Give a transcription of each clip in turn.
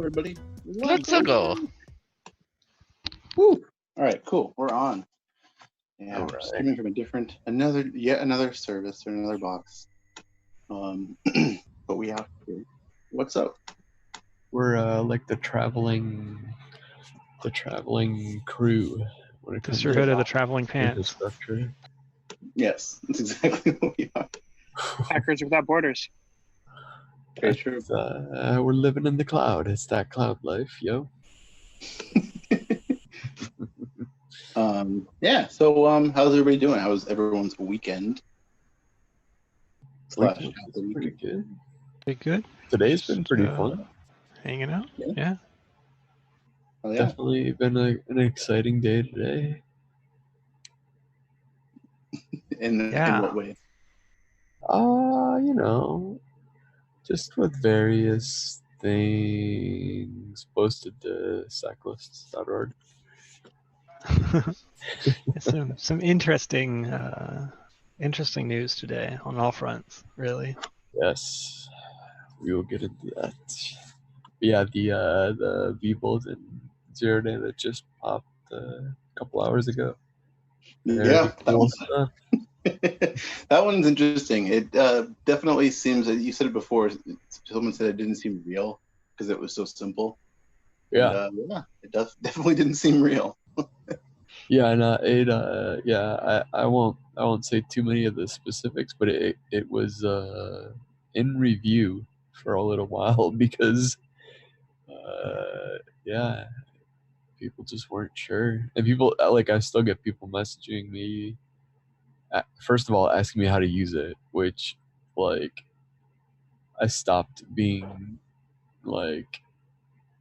everybody. Let's go. Woo! All right, cool. We're on. Yeah, All we're just right. coming from yet another service or another box. But we have to. What's up? We're like the traveling crew when it The comes Sisterhood to of the Traveling Pants. infrastructure. Yes, that's exactly what we are. Hackers Without Borders. Very true. We're living in the cloud. It's that cloud life, yo. Yeah. So, how's everybody doing? How was everyone's weekend? Weekend's Week? pretty good. Pretty good. Today's been pretty fun. Hanging out. Yeah. Yeah. Oh, yeah. Definitely been an exciting day today. In what way? You know, just with various things posted to cyclists.org. some interesting news today on all fronts, really. Yes, we will get into that. Yeah, the V-Bolt and Zero Day that just popped a couple hours ago. Yeah, Cool stuff. that one's interesting. It definitely seems that you said it before. Someone said it didn't seem real because it was so simple. Yeah, and, it definitely didn't seem real. yeah, and I won't say too many of the specifics, but it was in review for a little while because yeah, people just weren't sure, and people I still get people messaging me. First of all, asking me how to use it, which I stopped being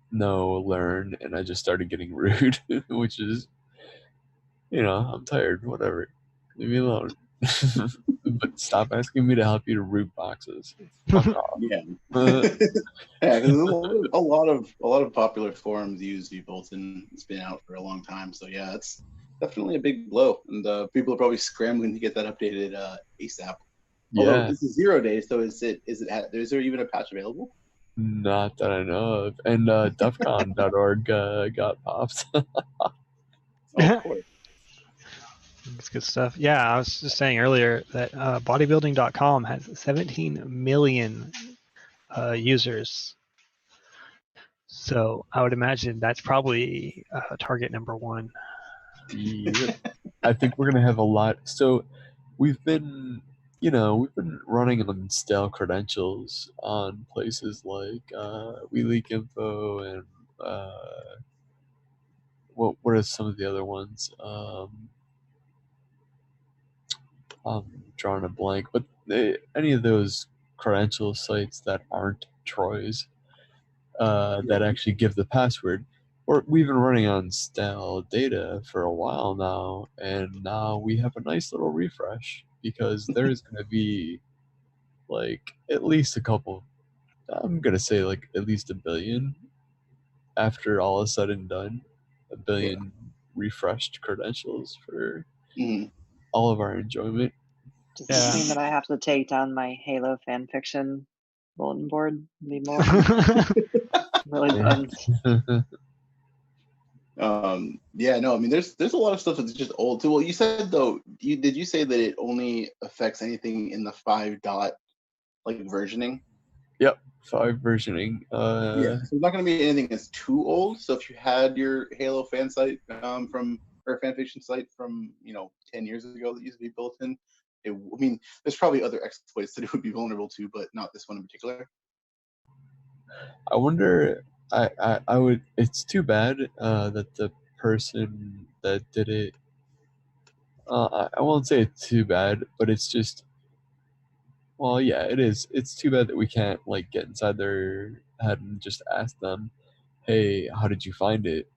no, learn, and I just started getting rude, which is, I'm tired, whatever, leave me alone. But stop asking me to help you to root boxes. Fuck off. Yeah. Yeah, there's a lot of popular forums use V-Bolt, and it's been out for a long time. So yeah, it's definitely a big blow, and people are probably scrambling to get that updated ASAP. Although Yeah, this is 0 day, so is there even a patch available? not that I know of. And DefCon.org got popped. Oh, of course. It's good stuff. Yeah, I was just saying earlier that bodybuilding.com has 17 million users. So I would imagine that's probably target number one. Yep. I think we're gonna have a lot. So we've been running on stale credentials on places like We Leak Info and what are some of the other ones? I'm drawing a blank, but any of those credential sites that aren't Troy's that actually give the password. Or we've been running on stale data for a while now, and now we have a nice little refresh because there's going to be at least a couple. I'm going to say at least 1 billion after all is said and done. 1 billion refreshed credentials for all of our enjoyment. Does this mean that I have to take down my Halo fanfiction bulletin board? Need more? Really depends. Yeah, no, I mean, there's a lot of stuff that's just old too. Well, you said though, did you say that it only affects anything in the 5 dot versioning? Yep, 5 versioning. Yeah, so it's not going to be anything that's too old. So if you had your Halo fan site or fanfiction site from 10 years ago that used to be built in, there's probably other exploits that it would be vulnerable to, but not this one in particular. I wonder. I would. It's too bad that the person that did it. I won't say it's too bad, but it's just. Well, yeah, it is. It's too bad that we can't get inside their head and just ask them, "Hey, how did you find it?"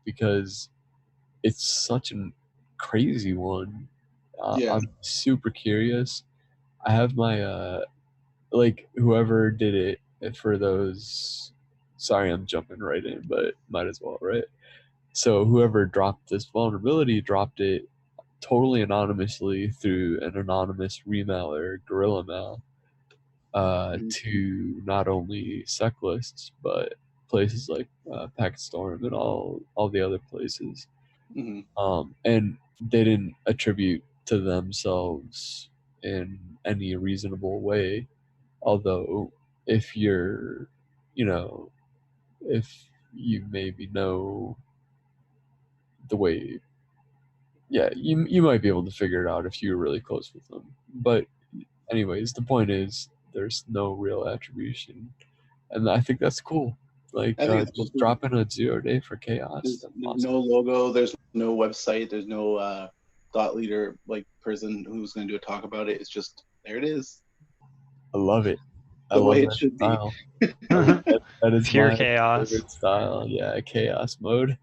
Because it's such a crazy one. Yeah. I'm super curious. I have my whoever did it for those. Sorry, I'm jumping right in, but might as well, right? So whoever dropped this vulnerability dropped it totally anonymously through an anonymous remailer, Gorilla Mail, to not only sec lists but places like Packet Storm and all the other places. Hmm. And they didn't attribute to themselves in any reasonable way. Although, if you're, if you maybe know the way, yeah, you might be able to figure it out if you're really close with them. But anyways, the point is there's no real attribution, and I think that's cool. Like I think it's just cool. dropping a 0 day for chaos. There's That's awesome. no logo. There's no website. There's no thought leader like person who's going to do a talk about it. It's just there. It is. I love it. I The love way it that should be. style. That is Pure my chaos. favorite style. Yeah, chaos mode.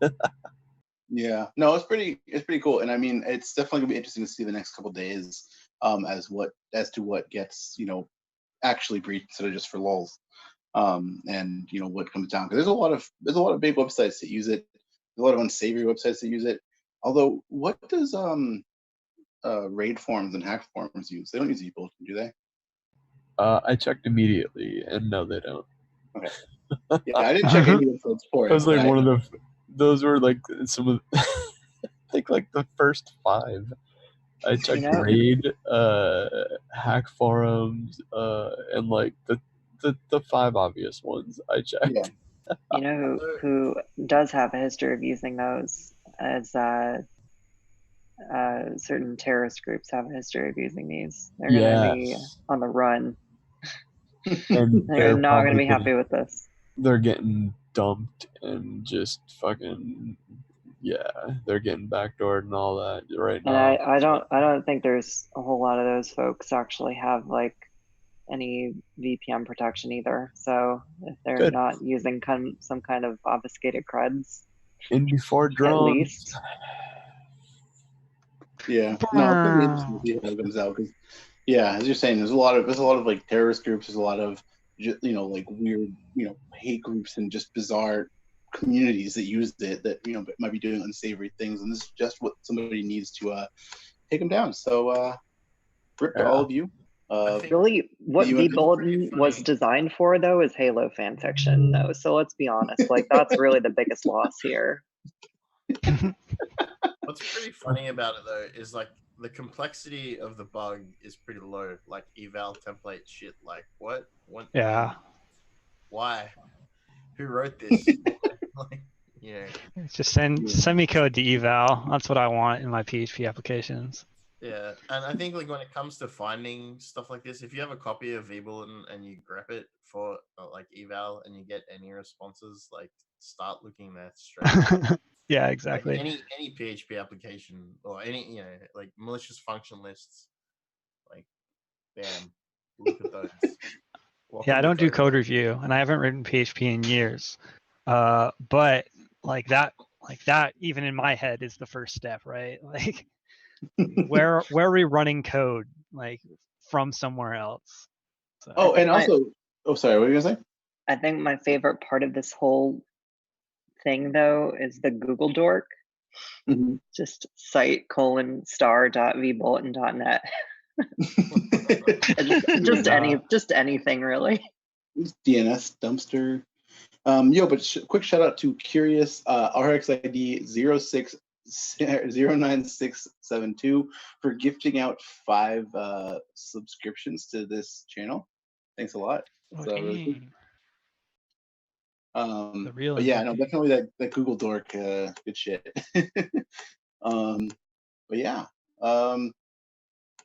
Yeah, no, it's pretty cool, and I mean, it's definitely gonna be interesting to see the next couple days, as to what gets actually breached instead of just for lulz, and what comes down because there's a lot of big websites that use it, a lot of unsavory websites that use it. Although, what does raid forums and hack forums use? They don't use eBulletin, do they? I checked immediately, and no, they don't. Okay. Yeah, I didn't check any websites for it. That was like but one of the. Those were like some of. I think like the first 5. I checked raid, hack forums, and like the 5 obvious ones I checked. Yeah. You know who does have a history of using those as certain terrorist groups have a history of using these. They're going to be on the run. And They're not going to be happy with this. They're getting dumped and just fucking they're getting backdoored and all that right now. And I don't think there's a whole lot of those folks actually have like any VPN protection either. So if they're not using some kind of obfuscated creds, and before drones, at least. Yeah, no, it's gonna be interesting to see how it comes out because, yeah, as you're saying, there's a lot of like terrorist groups. There's a lot of like weird hate groups and just bizarre communities that use it that might be doing unsavory things, and this is just what somebody needs to take them down. So, rip to all of you. Really, what the bulletin was designed for, though, is Halo fan fiction. Though, so let's be honest, like that's really the biggest loss here. What's pretty funny about it though is like the complexity of the bug is pretty low. Like eval template shit. Like what? Yeah. Why? Who wrote this? Like, just send me code to eval. That's what I want in my PHP applications. Yeah, and I think like when it comes to finding stuff like this, if you have a copy of eBulletin and you grep it for like eval and you get any responses, like start looking there straight. Yeah, exactly. Like any PHP application or any like malicious function lists, like bam, look at those. Yeah, I don't do code review, and I haven't written PHP in years. But like that, even in my head is the first step, right? Like, where are we running code like from somewhere else? So, oh, and also, sorry, what were you gonna say? I think my favorite part of this whole thing, though, is the Google dork. Mm-hmm. Just site:*star.vbulletin.net. just anything really. DNS dumpster. But quick shout out to Curious RxID 09672 for gifting out 5 subscriptions to this channel. Thanks a lot. But yeah, no, definitely that Google dork, good shit. But yeah,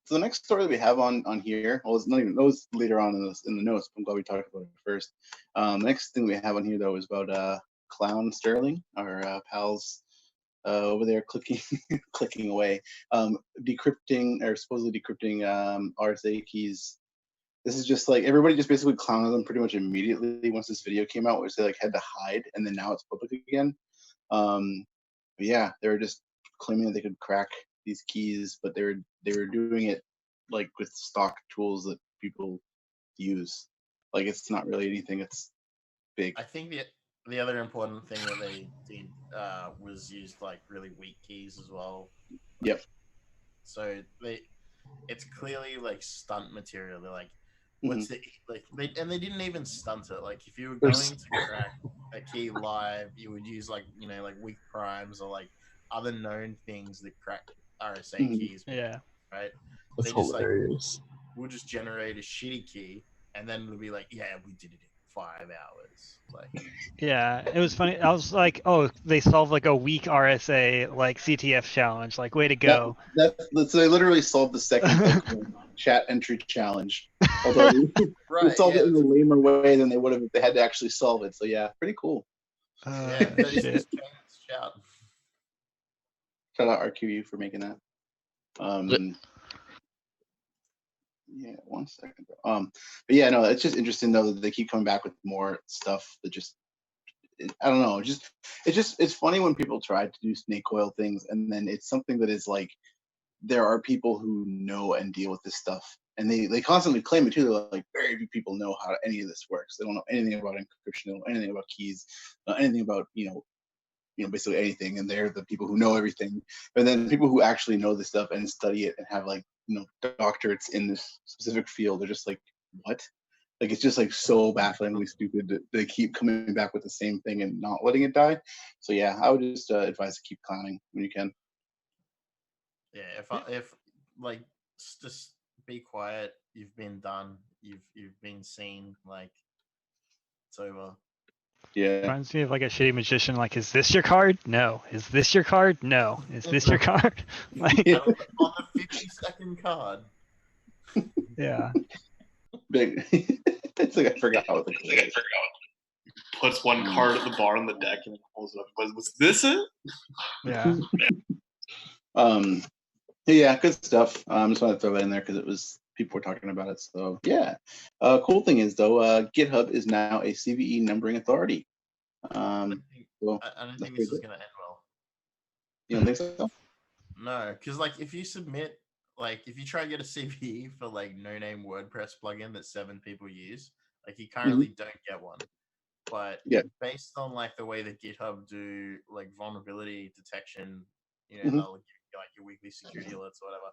so the next story that we have on here, well, it's not even those later on in the notes. But I'm glad we talked about it first. The next thing we have on here though is about Clown Sterling, our pals over there clicking away, decrypting or supposedly decrypting RSA keys. This is just like everybody just basically clowned them pretty much immediately once this video came out, which they like had to hide, and then now it's public again. But yeah, they were just claiming that they could crack these keys, but they were doing it like with stock tools that people use. Like it's not really anything that's big. I think the other important thing that they did was use like really weak keys as well. Yep. So it's clearly like stunt material. They're like, what's the like? They didn't even stunt it. Like if you were going to crack a key live, you would use like like weak primes or like other known things that crack RSA keys. Yeah. Right. That's They just hilarious. we'll just generate a shitty key, and then it'll be like, yeah, we did it in 5 hours. Like, Yeah, it was funny. I was like, oh, they solved like a weak RSA like CTF challenge. Like, way to go. So they literally solved the second chat entry challenge. Although they solved it in a lamer way than they would have if they had to actually solve it. So yeah, pretty cool. Shit. Shout out RQU for making that. Yeah, 1 second. But yeah, no, it's just interesting though that they keep coming back with more stuff that just I don't know. It's funny when people try to do snake oil things and then it's something that is like there are people who know and deal with this stuff and they constantly claim it too. They're like very few people know how any of this works. They don't know anything about encryption, they don't know anything about keys, anything about basically anything, and they're the people who know everything. And then people who actually know this stuff and study it and have like doctorates in this specific field, they're just like, what? Like it's just like so bafflingly stupid that they keep coming back with the same thing and not letting it die. So yeah, I would just advise to keep clowning when you can. Yeah, if like just be quiet. You've been done. You've been seen. Like it's over. Yeah. Reminds me of like a shitty magician. Like, is this your card? No. Is this your card? No. Is this your card? Like, on the 50-second card. Yeah. Big. It's like I forgot what the card is. Puts one card at the bar on the deck and pulls it up. Was this it? Yeah. Yeah, good stuff. Just wanted to throw that in there because it was people were talking about it. So yeah. Cool thing is though, GitHub is now a CVE numbering authority. I don't think this is gonna end well. You don't think so? No, because like if you submit, like if you try to get a CVE for like no-name WordPress plugin that 7 people use, like you currently don't get one. But based on like the way that GitHub do like vulnerability detection, they'll give you like your weekly security alerts or whatever.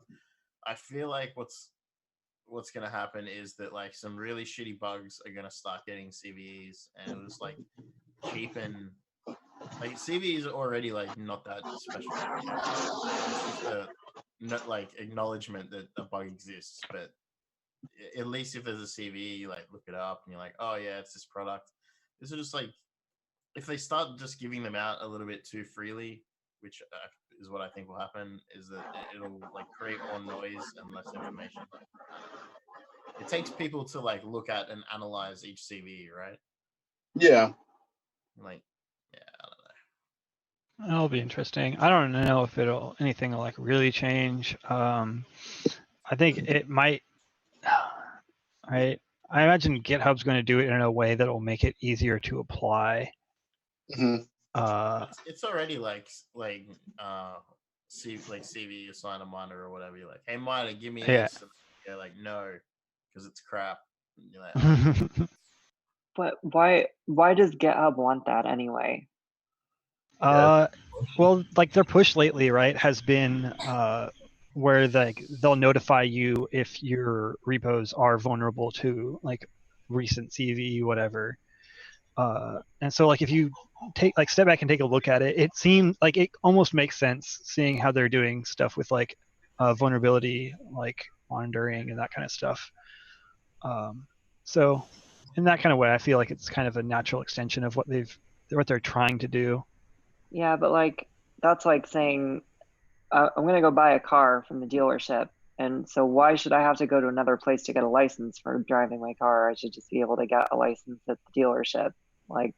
I feel like what's gonna happen is that like some really shitty bugs are gonna start getting CVEs, and it was like cheapen. Like CVEs are already like not that special. It's just a like acknowledgement that a bug exists, but at least if there's a CVE, you like look it up and you're like, oh yeah, it's this product. This is just like if they start just giving them out a little bit too freely, which is what I think will happen, is that it'll like create more noise and less information. It takes people to like look at and analyze each CVE, right? Yeah. Like, yeah, I don't know. That'll be interesting. I don't know if anything will like really change. I think it might. Right. I imagine GitHub's going to do it in a way that will make it easier to apply. It's already like CV assign a miner or whatever. You're like, hey miner, give me this. And you're like, no, because it's crap. And you're like, oh. But why does GitHub want that anyway? Well, like their push lately, right, has been where like they'll notify you if your repos are vulnerable to like recent CVE, whatever. And so like if you step back and take a look at it, it seems like it almost makes sense seeing how they're doing stuff with like vulnerability, like monitoring and that kind of stuff. So in that kind of way, I feel like it's kind of a natural extension of what they're trying to do. Yeah, but like that's like saying I'm going to go buy a car from the dealership, and so why should I have to go to another place to get a license for driving my car? I should just be able to get a license at the dealership. Like,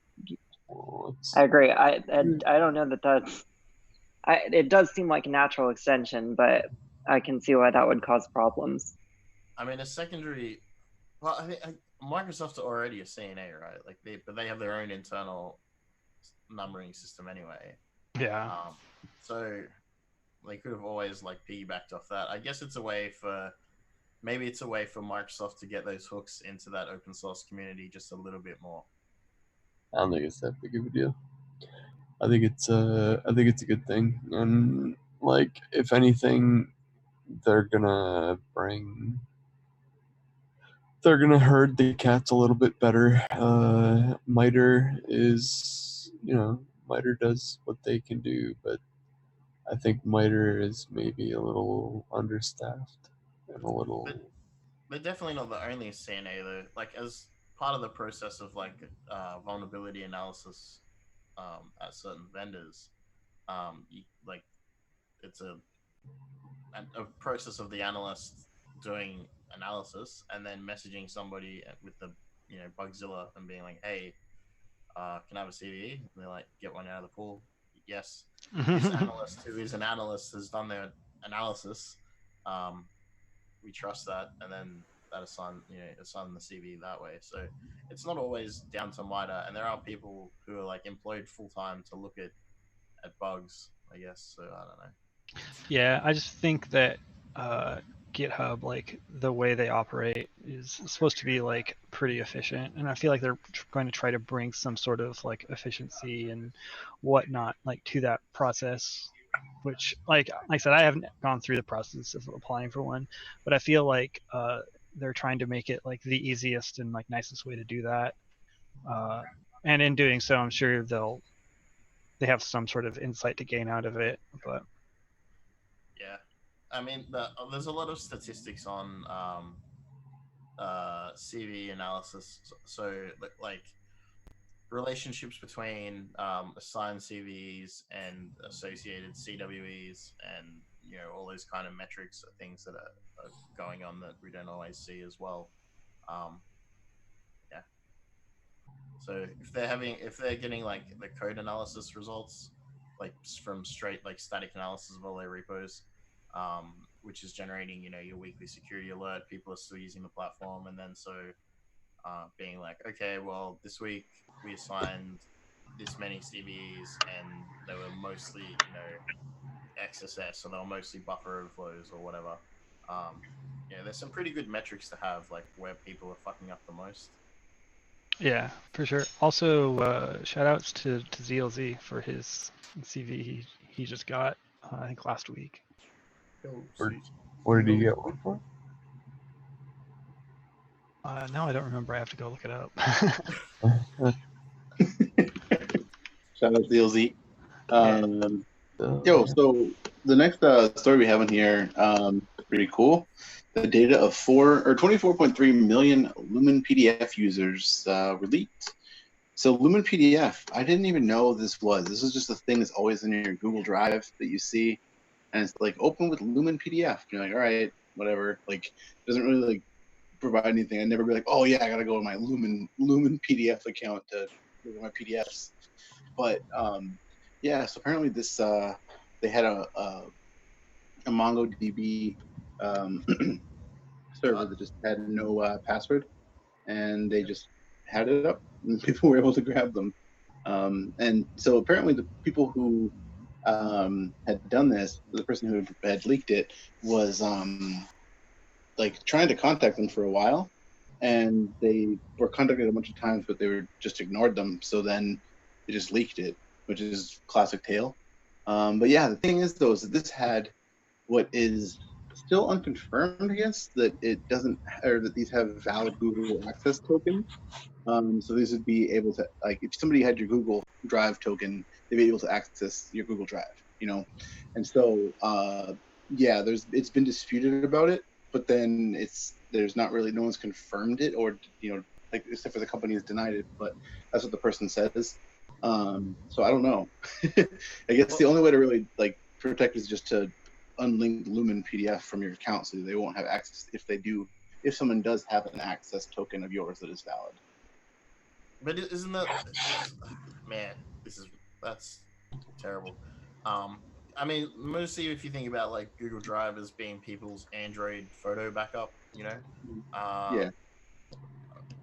I agree. I don't know that's. It does seem like a natural extension, but I can see why that would cause problems. I mean, a secondary. Well, I think Microsoft's already a CNA, right? Like they have their own internal numbering system anyway. Yeah. So they could have always like piggybacked off that. I guess it's a way for Microsoft to get those hooks into that open source community just a little bit more. I don't think it's that big of a deal. I think it's a good thing, and like if anything, they're gonna bring they're gonna herd the cats a little bit better. MITRE is, MITRE does what they can do, but I think MITRE is maybe a little understaffed and a little. But they're definitely not the only CNA though. Like as part of the process of like vulnerability analysis at certain vendors, like it's a process of the analyst doing analysis and then messaging somebody with the Bugzilla and being like, hey, can I have a CVE? And they're like, get one out of the pool. Yes. This analyst who is an analyst has done their analysis. We trust that, and then that assign the CV that way. So it's not always down to MITRE, and there are people who are like employed full time to look at bugs, I guess. So I don't know. Yeah, I just think that GitHub, like the way they operate, is supposed to be like pretty efficient, and I feel like they're going to try to bring some sort of like efficiency and whatnot like to that process. Which, like I said, I haven't gone through the process of applying for one, but I feel like they're trying to make it like the easiest and like nicest way to do that. And in doing so, I'm sure they have some sort of insight to gain out of it. But yeah, I mean, there's a lot of statistics on CV analysis. So like relationships between assigned CVEs and associated CWEs, and all those kind of metrics are things that are going on that we don't always see as well. Yeah. So if they're getting like the code analysis results, like from straight like static analysis of all their repos, which is generating your weekly security alert, people are still using the platform, and then so being like, okay, well, this week we assigned this many CVEs, and they were mostly, XSS, so they were mostly buffer overflows or whatever. There's some pretty good metrics to have, like where people are fucking up the most. yeah, for sure. Also, shout outs to ZLZ for his CV he just got, I think last week. What did he get one for? Now I don't remember. I have to go look it up. Shout out to DLZ. Yeah. So the next story we have in here, pretty cool. The data of 24.3 million Lumen PDF users were leaked. So Lumen PDF, I didn't even know this was. This is just a thing that's always in your Google Drive that you see, and it's like open with Lumen PDF. And you're like, all right, whatever. Like, it doesn't really like provide anything. I'd never be like, oh yeah, I gotta go to my Lumen PDF account to look at my PDFs. But yeah, so apparently this they had a MongoDB server that just had no password, and they just had it up, and people were able to grab them. And so apparently the people who had done this, the person who had leaked it, was like trying to contact them for a while, and they were contacted a bunch of times, but they were just ignored them. So then they just leaked it, which is classic tale. But yeah, the thing is though, is that this had what is still unconfirmed, I guess, that it doesn't, or that these have valid Google Access tokens. So these would be able to, like, if somebody had your Google Drive token, they'd be able to access your Google Drive, And so, yeah, it's been disputed about it, but then there's not really, no one's confirmed it, or like, except for the company has denied it, but that's what the person says. So I don't know. I guess the only way to really like protect is just to unlink Lumen PDF from your account, so they won't have access if someone does have an access token of yours that is valid. But isn't that, man? That's terrible. I mean, mostly if you think about like Google Drive as being people's Android photo backup, Yeah.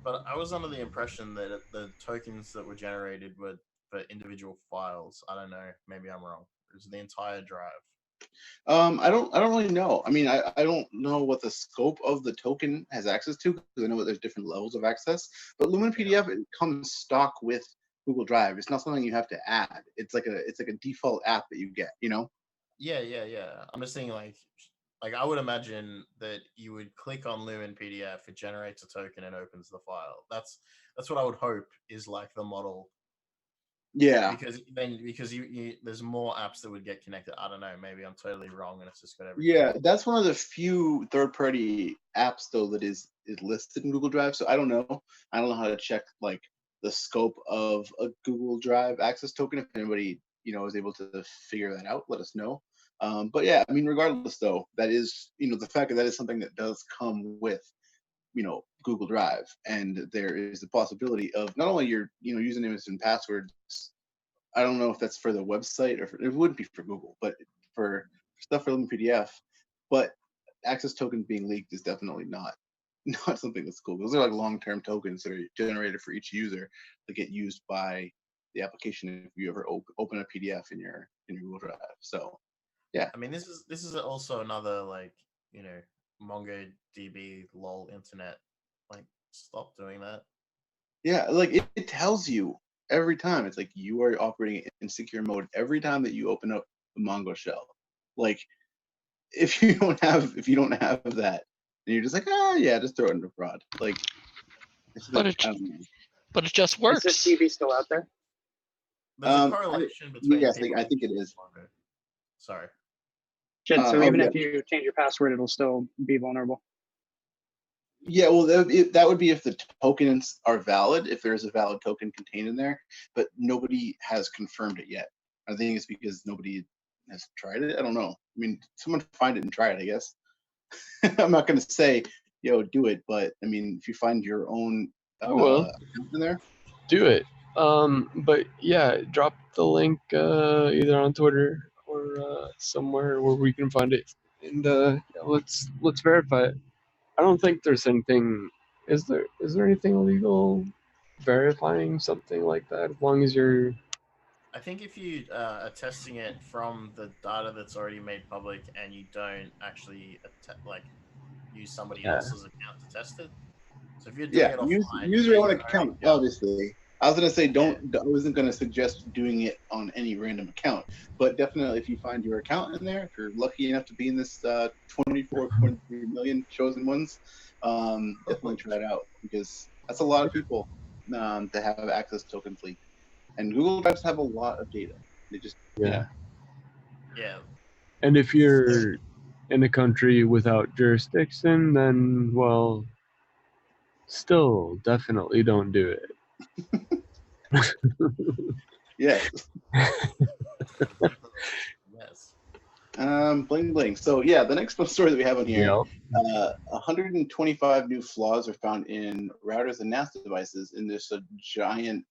But I was under the impression that the tokens that were generated were for individual files. I don't know. Maybe I'm wrong. It was the entire drive. I don't really know. I mean, I don't know what the scope of the token has access to, because I know that there's different levels of access. But Lumen PDF, it comes stock with Google Drive. It's not something you have to add. It's like a default app that you get. Yeah. I'm just saying, like, like I would imagine that you would click on Lumen PDF, it generates a token and opens the file. That's what I would hope is like the model. Yeah. Because you there's more apps that would get connected. I don't know. Maybe I'm totally wrong, and it's just got everything. Yeah, that's one of the few third-party apps though that is listed in Google Drive. So I don't know. I don't know how to check like the scope of a Google Drive access token. If anybody is able to figure that out, let us know. But yeah, I mean, regardless though, that is the fact that is something that does come with Google Drive, and there is the possibility of not only your usernames and passwords. I don't know if that's for the website or it wouldn't be for Google, but for stuff for Lumen PDF. But access tokens being leaked is definitely not something that's cool. Those are like long-term tokens that are generated for each user that get used by the application if you ever open a PDF in your Google Drive. So yeah, I mean, this is also another like MongoDB lol internet. Like, stop doing that. Yeah, like it tells you every time. It's like you are operating in secure mode every time that you open up the Mongo shell. Like if you don't have that, and you're just like, yeah, just throw it into prod. Like, but it just works. Is this DB still out there? There's a correlation between. Yes, I think it is. Mongo. Sorry. Shit, so even if you change your password, it'll still be vulnerable. Yeah, well, that would be if the tokens are valid, if there is a valid token contained in there, but nobody has confirmed it yet. I think it's because nobody has tried it. I don't know. I mean, someone find it and try it, I guess. I'm not going to say, do it, but I mean, if you find your own account in there, do it. But yeah, drop the link either on Twitter or somewhere where we can find it, and let's verify it. I don't think there's anything. Is there anything illegal verifying something like that? As long as you're. I think if you are testing it from the data that's already made public and you don't actually use somebody else's account to test it. So if you're doing it offline, use your own account, obviously. I was gonna say I wasn't gonna suggest doing it on any random account, but definitely if you find your account in there, if you're lucky enough to be in this 24.3 million chosen ones, definitely try it out because that's a lot of people to have access token fleet, and Google Drives have a lot of data. They just yeah. And if you're in a country without jurisdiction, then still definitely don't do it. Yes. Yes. Bling bling. So yeah, the next story that we have on here, 125 new flaws are found in routers and NAS devices in this giant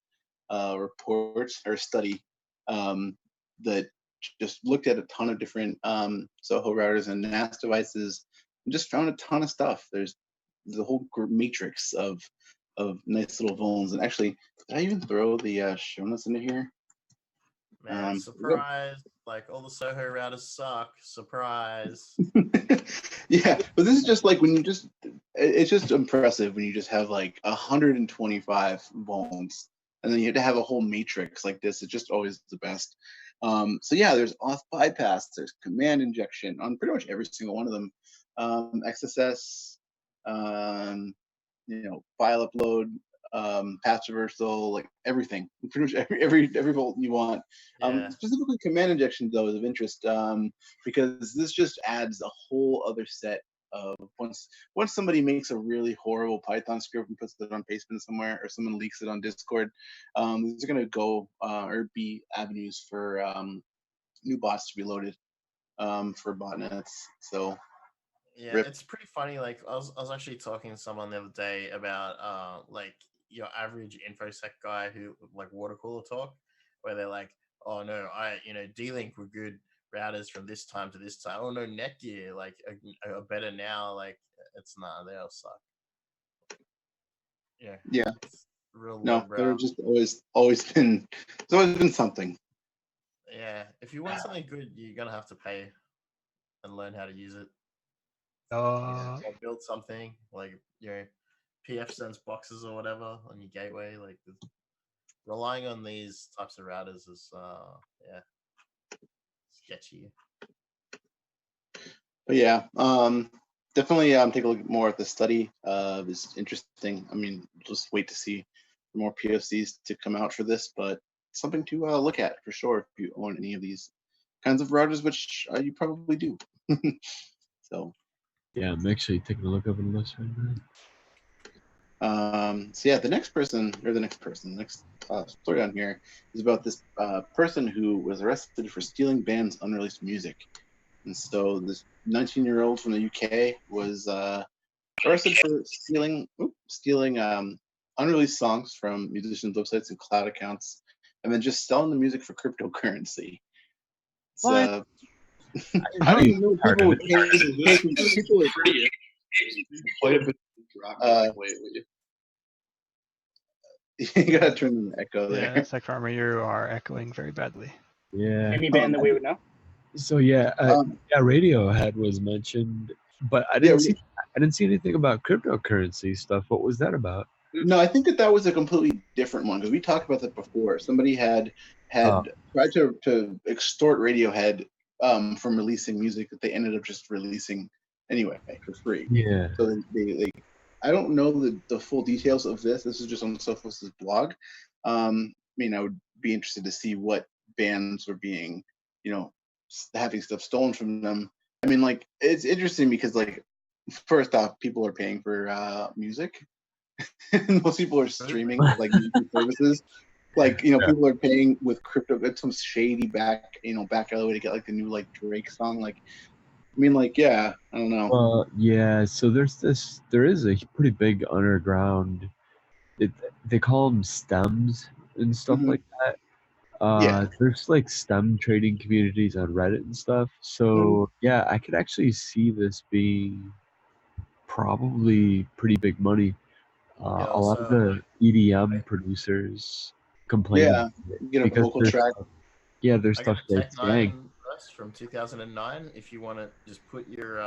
report or study that just looked at a ton of different Soho routers and NAS devices and just found a ton of stuff. There's a whole matrix of nice little vulns. And actually, did I even throw the show notes into here? Man, surprise! Like all the Soho routers suck. Surprise. Yeah, but this is just like when it's just impressive when you just have like 125 vulns, and then you have to have a whole matrix like this. It's just always the best. So yeah, there's auth bypass, there's command injection on pretty much every single one of them. XSS, file upload, patch reversal, like everything, pretty much every vault you want. Specifically command injection though is of interest because this just adds a whole other set of once somebody makes a really horrible Python script and puts it on Pastebin somewhere, or someone leaks it on Discord, there's going to go or be avenues for new bots to be loaded for botnets. So yeah, it's pretty funny. Like I was actually talking to someone the other day about like your average infosec guy who like water cooler talk, where they're like, oh no, D-Link were good routers from this time to this time. Oh no, Netgear like are better now. Like it's they all suck. Yeah. Real no, they're just always been. It's always been something. Yeah, if you want something good, you're gonna have to pay and learn how to use it. Or build something like PF sends boxes or whatever on your gateway. Like relying on these types of routers is sketchy. But yeah, definitely take a look more at the study. It's interesting. I mean, just wait to see more POCs to come out for this, but something to look at for sure if you own any of these kinds of routers, which you probably do. So yeah, I'm actually taking a look over the list right now. So yeah, the next story on here is about this person who was arrested for stealing bands' unreleased music. And so this 19-year-old from the UK was arrested for stealing unreleased songs from musicians' websites and cloud accounts, and then just selling the music for cryptocurrency. It's, What? I didn't know people would pay people would Quite a bit of wait. You gotta turn the echo there. Yeah, Sec Farmer, you are echoing very badly. Yeah. Any band that we would know? So yeah, Radiohead was mentioned, but I didn't see anything about cryptocurrency stuff. What was that about? No, I think that was a completely different one because we talked about that before. Somebody had tried to extort Radiohead from releasing music that they ended up just releasing anyway for free. Yeah. So they I don't know the full details of this. This is just on Sophos' blog. I mean, I would be interested to see what bands were being, having stuff stolen from them. I mean, like, it's interesting because, like, first off, people are paying for music. Most people are streaming like music services. Like, people are paying with crypto. It's some shady back alleyway to get like the new like Drake song. Like, I mean, like, yeah, I don't know. Yeah. So there is a pretty big underground. They call them stems and stuff like that. There's like STEM trading communities on Reddit and stuff. So yeah, I could actually see this being probably pretty big money. A lot of the EDM producers complain about it get a because vocal track. There's I stuff got that's Tech gang. 9 from 2009. If you want to just put your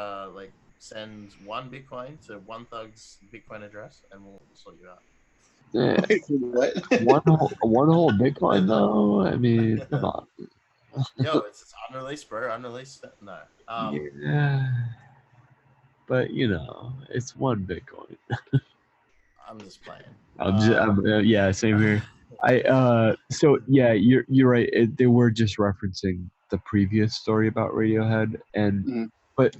send 1 Bitcoin to one Thug's Bitcoin address, and we'll sort you out. Yeah. What? one whole Bitcoin though. I mean, come on. Yo, it's unreleased, bro. Unreleased. No. Yeah. But it's one Bitcoin. I'm just playing. Yeah, same here. So yeah, you're right. They were just referencing the previous story about Radiohead, and but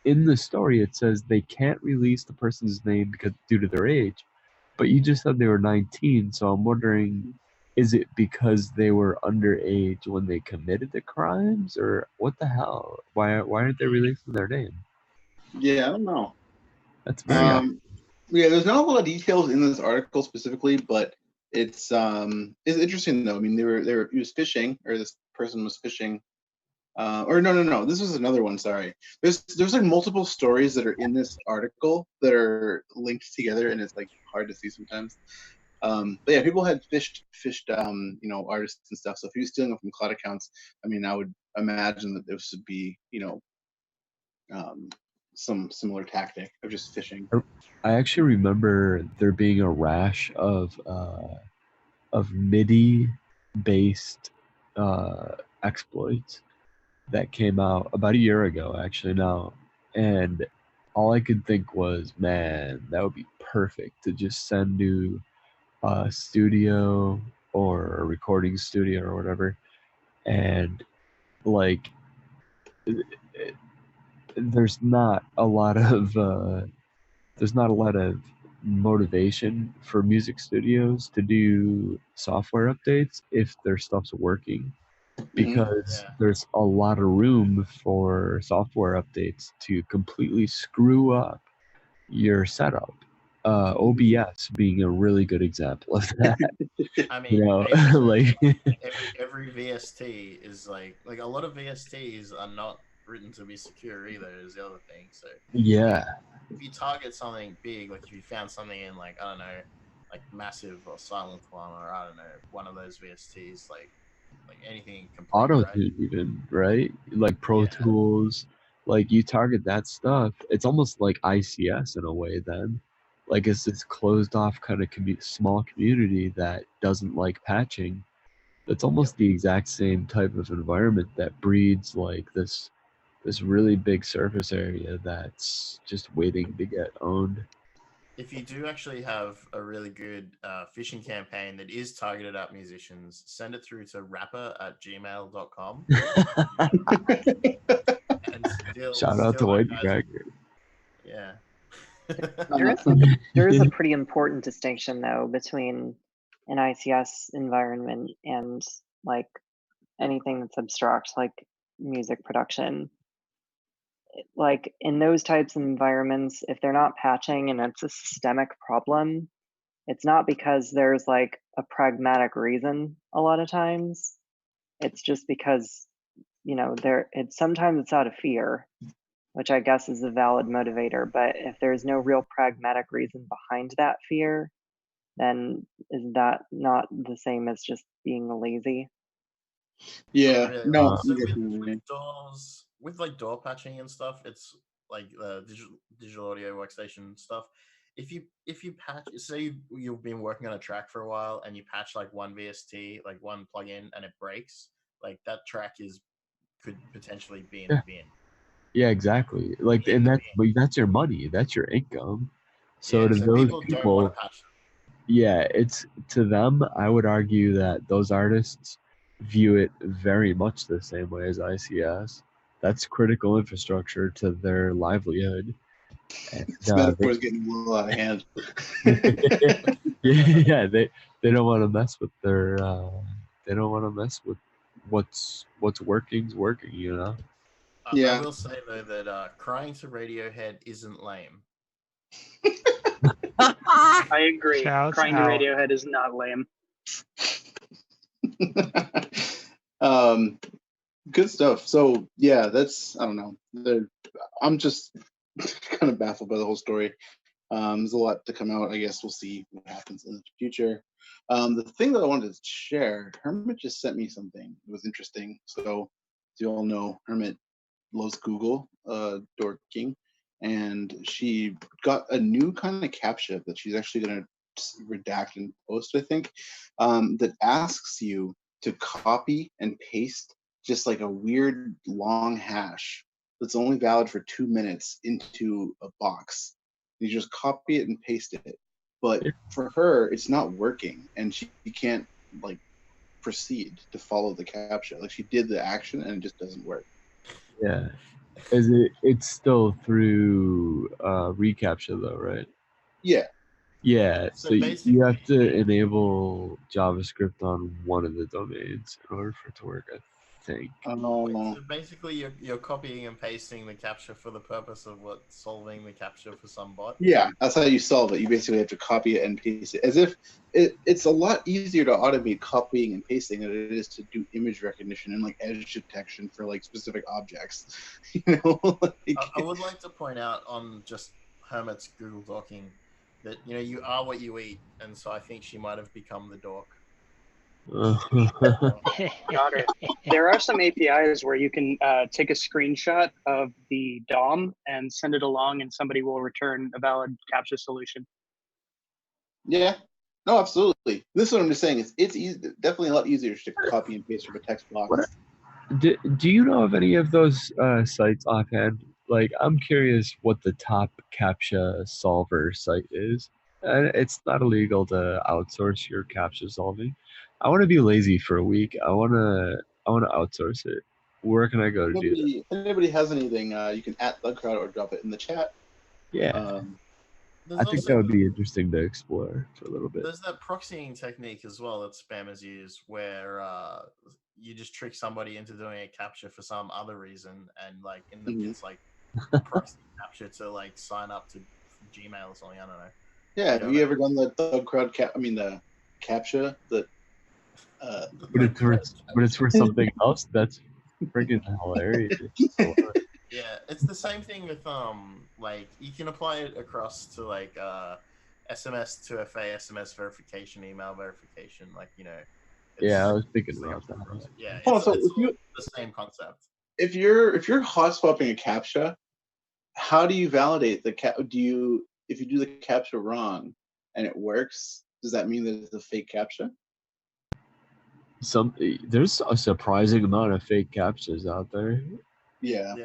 in the story it says they can't release the person's name because due to their age. But you just said they were 19, so I'm wondering, is it because they were underage when they committed the crimes, or what the hell? Why aren't they releasing their name? Yeah, I don't know. That's very yeah, there's not a lot of details in this article specifically, but it's interesting though. I mean, he was fishing, or this person was fishing. Or no, this was another one. Sorry, there's like multiple stories that are in this article that are linked together, and it's like hard to see sometimes. But yeah, people had fished artists and stuff. So if he was stealing them from cloud accounts, I mean, I would imagine that this would be some similar tactic of just fishing. I actually remember there being a rash of MIDI based exploits that came out about a year ago actually now, and all I could think was, man, that would be perfect to just send to a studio or a recording studio or whatever, and like there's not a lot of motivation for music studios to do software updates if their stuff's working, because there's a lot of room for software updates to completely screw up your setup. OBS being a really good example of that. I mean, like every VST is like a lot of VSTs are not written to be secure either. Is the other thing. So yeah, if you target something big, like if you found something in like I don't know, like Massive or Silent One, or I don't know, one of those VSTs, like anything complete, Auto-Tune even, right? Like Pro Tools, like you target that stuff. It's almost like ICS in a way then. Like it's this closed off kind of small community that doesn't like patching. It's almost the exact same type of environment that breeds like this this really big surface area that's just waiting to get owned. If you do actually have a really good phishing campaign that is targeted at musicians, send it through to rapper@gmail.com. And Shout out to White Cracker. Yeah. There is a pretty important distinction though between an ICS environment and like anything that's abstract, like music production. Like in those types of environments, if they're not patching and it's a systemic problem, it's not because there's like a pragmatic reason a lot of times. It's just because, you know, sometimes it's out of fear, which I guess is a valid motivator. But if there's no real pragmatic reason behind that fear, then is that not the same as just being lazy? Yeah, Really, no, so with doors, with like door patching and stuff, it's like digital audio workstation stuff. If you patch, say you've been working on a track for a while and you patch like one VST, like one plugin, and it breaks, like that track could potentially be in the bin. Yeah, exactly. Like, and that's your money, that's your income. So yeah, to so those people people, don't want to patch them. Yeah, it's to them. I would argue that those artists view it very much the same way as ICS. That's critical infrastructure to their livelihood. And, this metaphor's getting a little out of hand. yeah, they don't want to mess with their. They don't want to mess with what's working, you know. I will say though that crying to Radiohead isn't lame. I agree. Shouts Crying out. to Radiohead is not lame. Good stuff. So yeah, that's, I don't know. I'm just kind of baffled by the whole story. There's a lot to come out. I guess we'll see what happens in the future. The thing that I wanted to share, Hermit just sent me something. It was interesting. So as you all know, Hermit loves Google, Dork King, and she got a new kind of CAPTCHA that she's actually going to redact and post, I think, that asks you to copy and paste just like a weird long hash that's only valid for 2 minutes into a box. You just copy it and paste it. But for her, it's not working, and she can't like proceed to follow the CAPTCHA. Like she did the action and it just doesn't work. Yeah. It's still through reCAPTCHA though, right? Yeah. Yeah, so you have to enable JavaScript on one of the domains in order for it to work, I think. So basically, you're copying and pasting the CAPTCHA for the purpose of solving the CAPTCHA for some bot. Yeah, that's how you solve it. You basically have to copy it and paste it, as if it's a lot easier to automate copying and pasting than it is to do image recognition and like edge detection for like specific objects. You know, I would like to point out on just Hermit's Google Docking that you are what you eat, and so I think she might have become the dork. Got it. There are some APIs where you can take a screenshot of the DOM and send it along, and somebody will return a valid CAPTCHA solution. Yeah, no, absolutely. This is what I'm just saying. It's easy, definitely a lot easier to copy and paste from a text box. Do you know of any of those sites offhand? Like, I'm curious what the top CAPTCHA solver site is. And it's not illegal to outsource your CAPTCHA solving. I want to be lazy for a week. I want to outsource it. Where can I go to do that? If anybody has anything, you can @ ThugCrowd or drop it in the chat. Yeah. I think that would be interesting to explore for a little bit. There's that proxying technique as well that spammers use, where you just trick somebody into doing a CAPTCHA for some other reason, and like in the it's like proxy CAPTCHA to like sign up to Gmail or something. I don't know. Yeah, have you ever done the ThugCrowd the CAPTCHA that? But it's for something else. That's freaking hilarious. Yeah, it's the same thing with like you can apply it across to like SMS 2FA, SMS verification, email verification, like Yeah, I was thinking about that. Yeah, it's the same concept. If you're hot swapping a CAPTCHA, how do you validate the if you do the CAPTCHA wrong and it works, does that mean that it's a fake CAPTCHA? There's a surprising amount of fake CAPTCHAs out there. Yeah.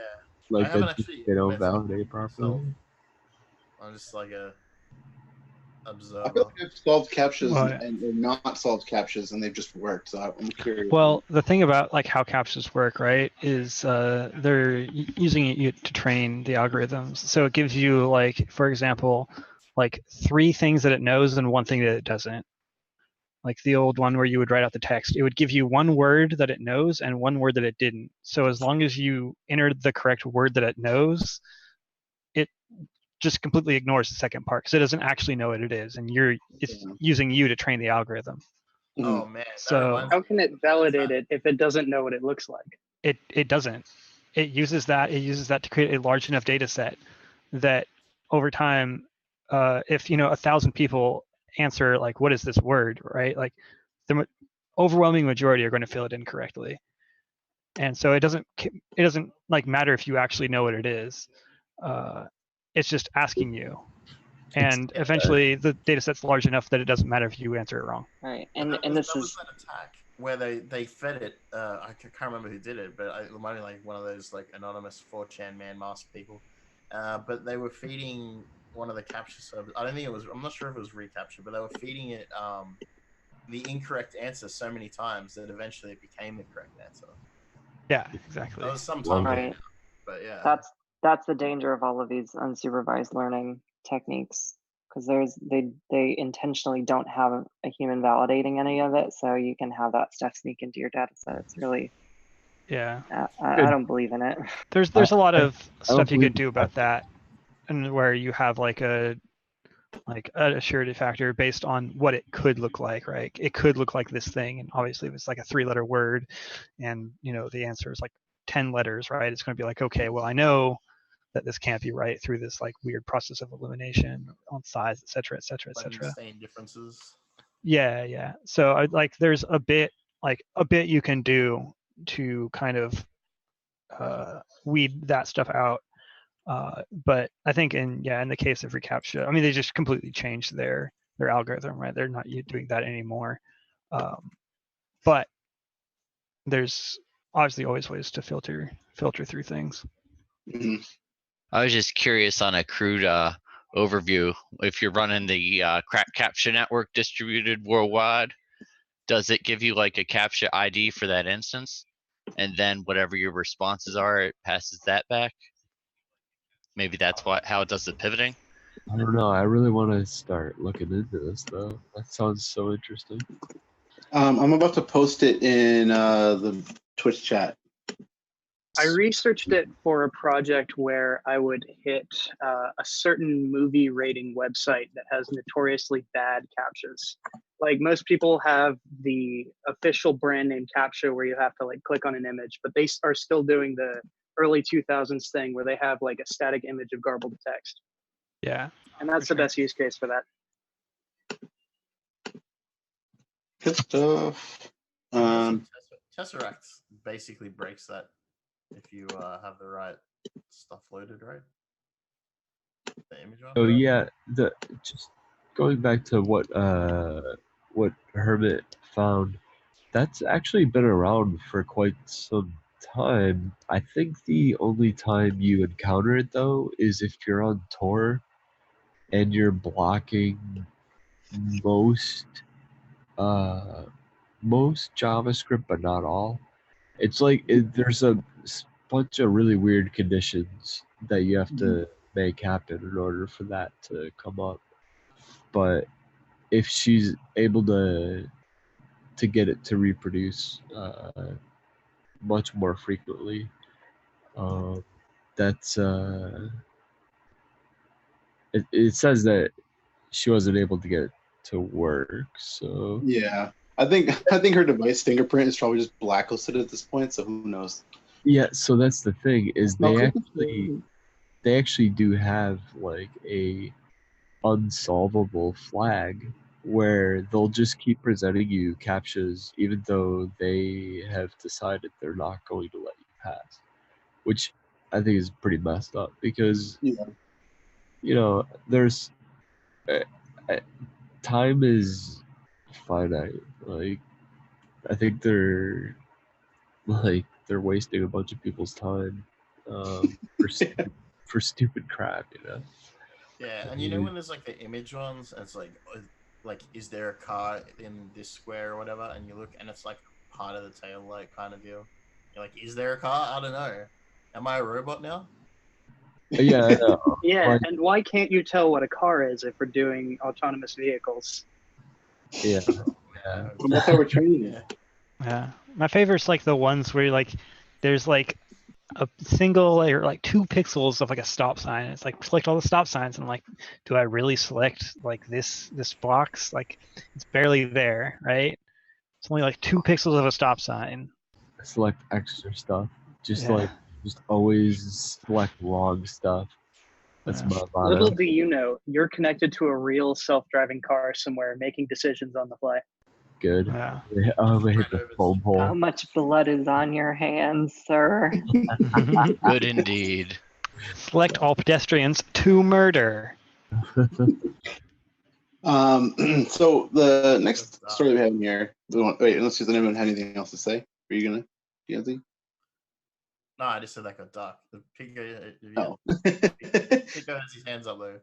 Like haven't that actually they don't investigated validate properly. myself. I'm just like a I observer. feel like I've solved captures Well, yeah. and or not solved captures, and they've just worked. So I'm curious. Well, the thing about like how captchas work, right, is they're using it to train the algorithms. So it gives you like, for example, like 3 things that it knows and 1 thing that it doesn't. Like the old one where you would write out the text, it would give you 1 word that it knows and 1 word that it didn't. So as long as you entered the correct word that it knows, it just completely ignores the second part because it doesn't actually know what it is, and it's using you to train the algorithm. Oh man, that So reminds How me. can it validate it if it doesn't know what it looks like? it doesn't. It uses that to create a large enough data set that over time, if 1,000 people answer like, what is this word, right? Like the overwhelming majority are going to fill it in correctly. And so it doesn't like matter if you actually know what it is. It's just asking you. And eventually the data set's large enough that it doesn't matter if you answer it wrong. Right. But And that and was, this that is was an attack where they fed it. I can't remember who did it, but it might be like one of those like anonymous 4chan man mask people. But they were feeding one of the capture servers. I don't think it was. I'm not sure if it was recapture, but they were feeding it the incorrect answer so many times that eventually it became the correct answer. Yeah, exactly. That was some time ago, right. but yeah. That's the danger of all of these unsupervised learning techniques, because they intentionally don't have a human validating any of it, so you can have that stuff sneak into your data set. It's really I don't believe in it. There's a lot of stuff you could do believe about that, and where you have like a surety factor based on what it could look like, right? It could look like this thing, and obviously if it's like a 3-letter word and the answer is like 10 letters, right? It's going to be like, okay, well, I know that this can't be right through this like weird process of elimination on size, et cetera, et cetera, et Like cetera. insane differences. Yeah. So there's a bit you can do to kind of weed that stuff out. But I think in the case of reCAPTCHA, I mean, they just completely changed their algorithm, right? They're not doing that anymore. But there's obviously always ways to filter through things. Mhm. I was just curious on a crude overview. If you're running the CAPTCHA network distributed worldwide, does it give you like a CAPTCHA ID for that instance? And then whatever your responses are, it passes that back? Maybe that's how it does the pivoting? I don't know. I really want to start looking into this, though. That sounds so interesting. I'm about to post it in the Twitch chat. I researched it for a project where I would hit a certain movie rating website that has notoriously bad captchas. Like most people have the official brand name captcha where you have to like click on an image, but they are still doing the early 2000s thing where they have like a static image of garbled text. Yeah. And that's the best use case for that. Good stuff. Tesseract basically breaks that if you have the right stuff loaded, right? The image on. Oh yeah, just going back to what Hermit found, that's actually been around for quite some time. I think the only time you encounter it though is if you're on Tor and you're blocking most JavaScript, but not all. It's like there's a bunch of really weird conditions that you have to make happen in order for that to come up. But if she's able to get it to reproduce much more frequently, that's it says that she wasn't able to get it to work. So yeah, I think her device fingerprint is probably just blacklisted at this point. So who knows? Yeah, so that's the thing is they actually do have like a unsolvable flag where they'll just keep presenting you captchas even though they have decided they're not going to let you pass, which I think is pretty messed up because there's time is finite. Like I think they're wasting a bunch of people's time for for stupid crap, you know. Yeah, and you know when there's like the image ones, and it's like, is there a car in this square or whatever? And you look, and it's like part of the tail light kind of deal. You're like, is there a car? I don't know. Am I a robot now? Yeah, I know. Yeah, Like, and why can't you tell what a car is if we're doing autonomous vehicles? yeah, yeah. Well, that's how we're training it. Yeah, my favorite's like the ones where like there's like a single or like 2 pixels of like a stop sign. It's like select all the stop signs, and I'm like, do I really select like this box? Like it's barely there, right? It's only like 2 pixels of a stop sign. Select extra stuff. Just Yeah. just always select wrong stuff. That's Yeah. my motto. Little do you know, you're connected to a real self-driving car somewhere, making decisions on the fly. Good. Yeah. Oh, we hit the foam How pole. much blood is on your hands, sir? Good indeed. Select all pedestrians to murder. So the next story we have in here. Wait, unless does anyone have anything else to say? Are you gonna, Yancy? No, I just said like a duck. The Pico, Oh. Pico has his hands up there.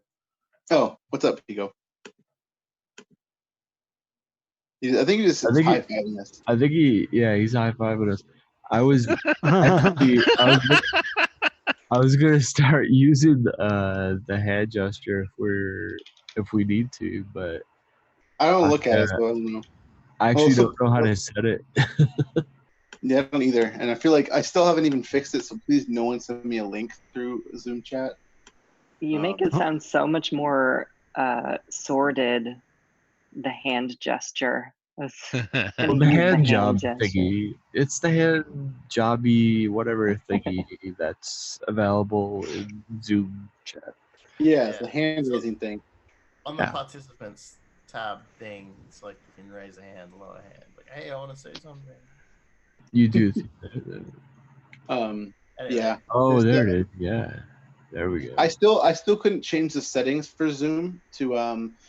Oh, what's up, Pico? I think he just high-fiving us. I think he's high-fiving us. I was actually, I was gonna start using the hand gesture if we need to, but I don't look at it, so I don't know. I actually don't know how to set it. Yeah, I don't either, and I feel like I still haven't even fixed it. So please, no one send me a link through Zoom chat. You make it sound so much more sordid. The hand gesture. Well, the hand job thingy. It's the hand jobby whatever thingy that's available in Zoom chat. Yeah, it's the hand raising thing. On the participants tab thing, it's like you can raise a hand, lower hand. Like, hey, I want to say something. You do. Anyway, yeah. Oh, there it is. Yeah, there we go. I still couldn't change the settings for Zoom to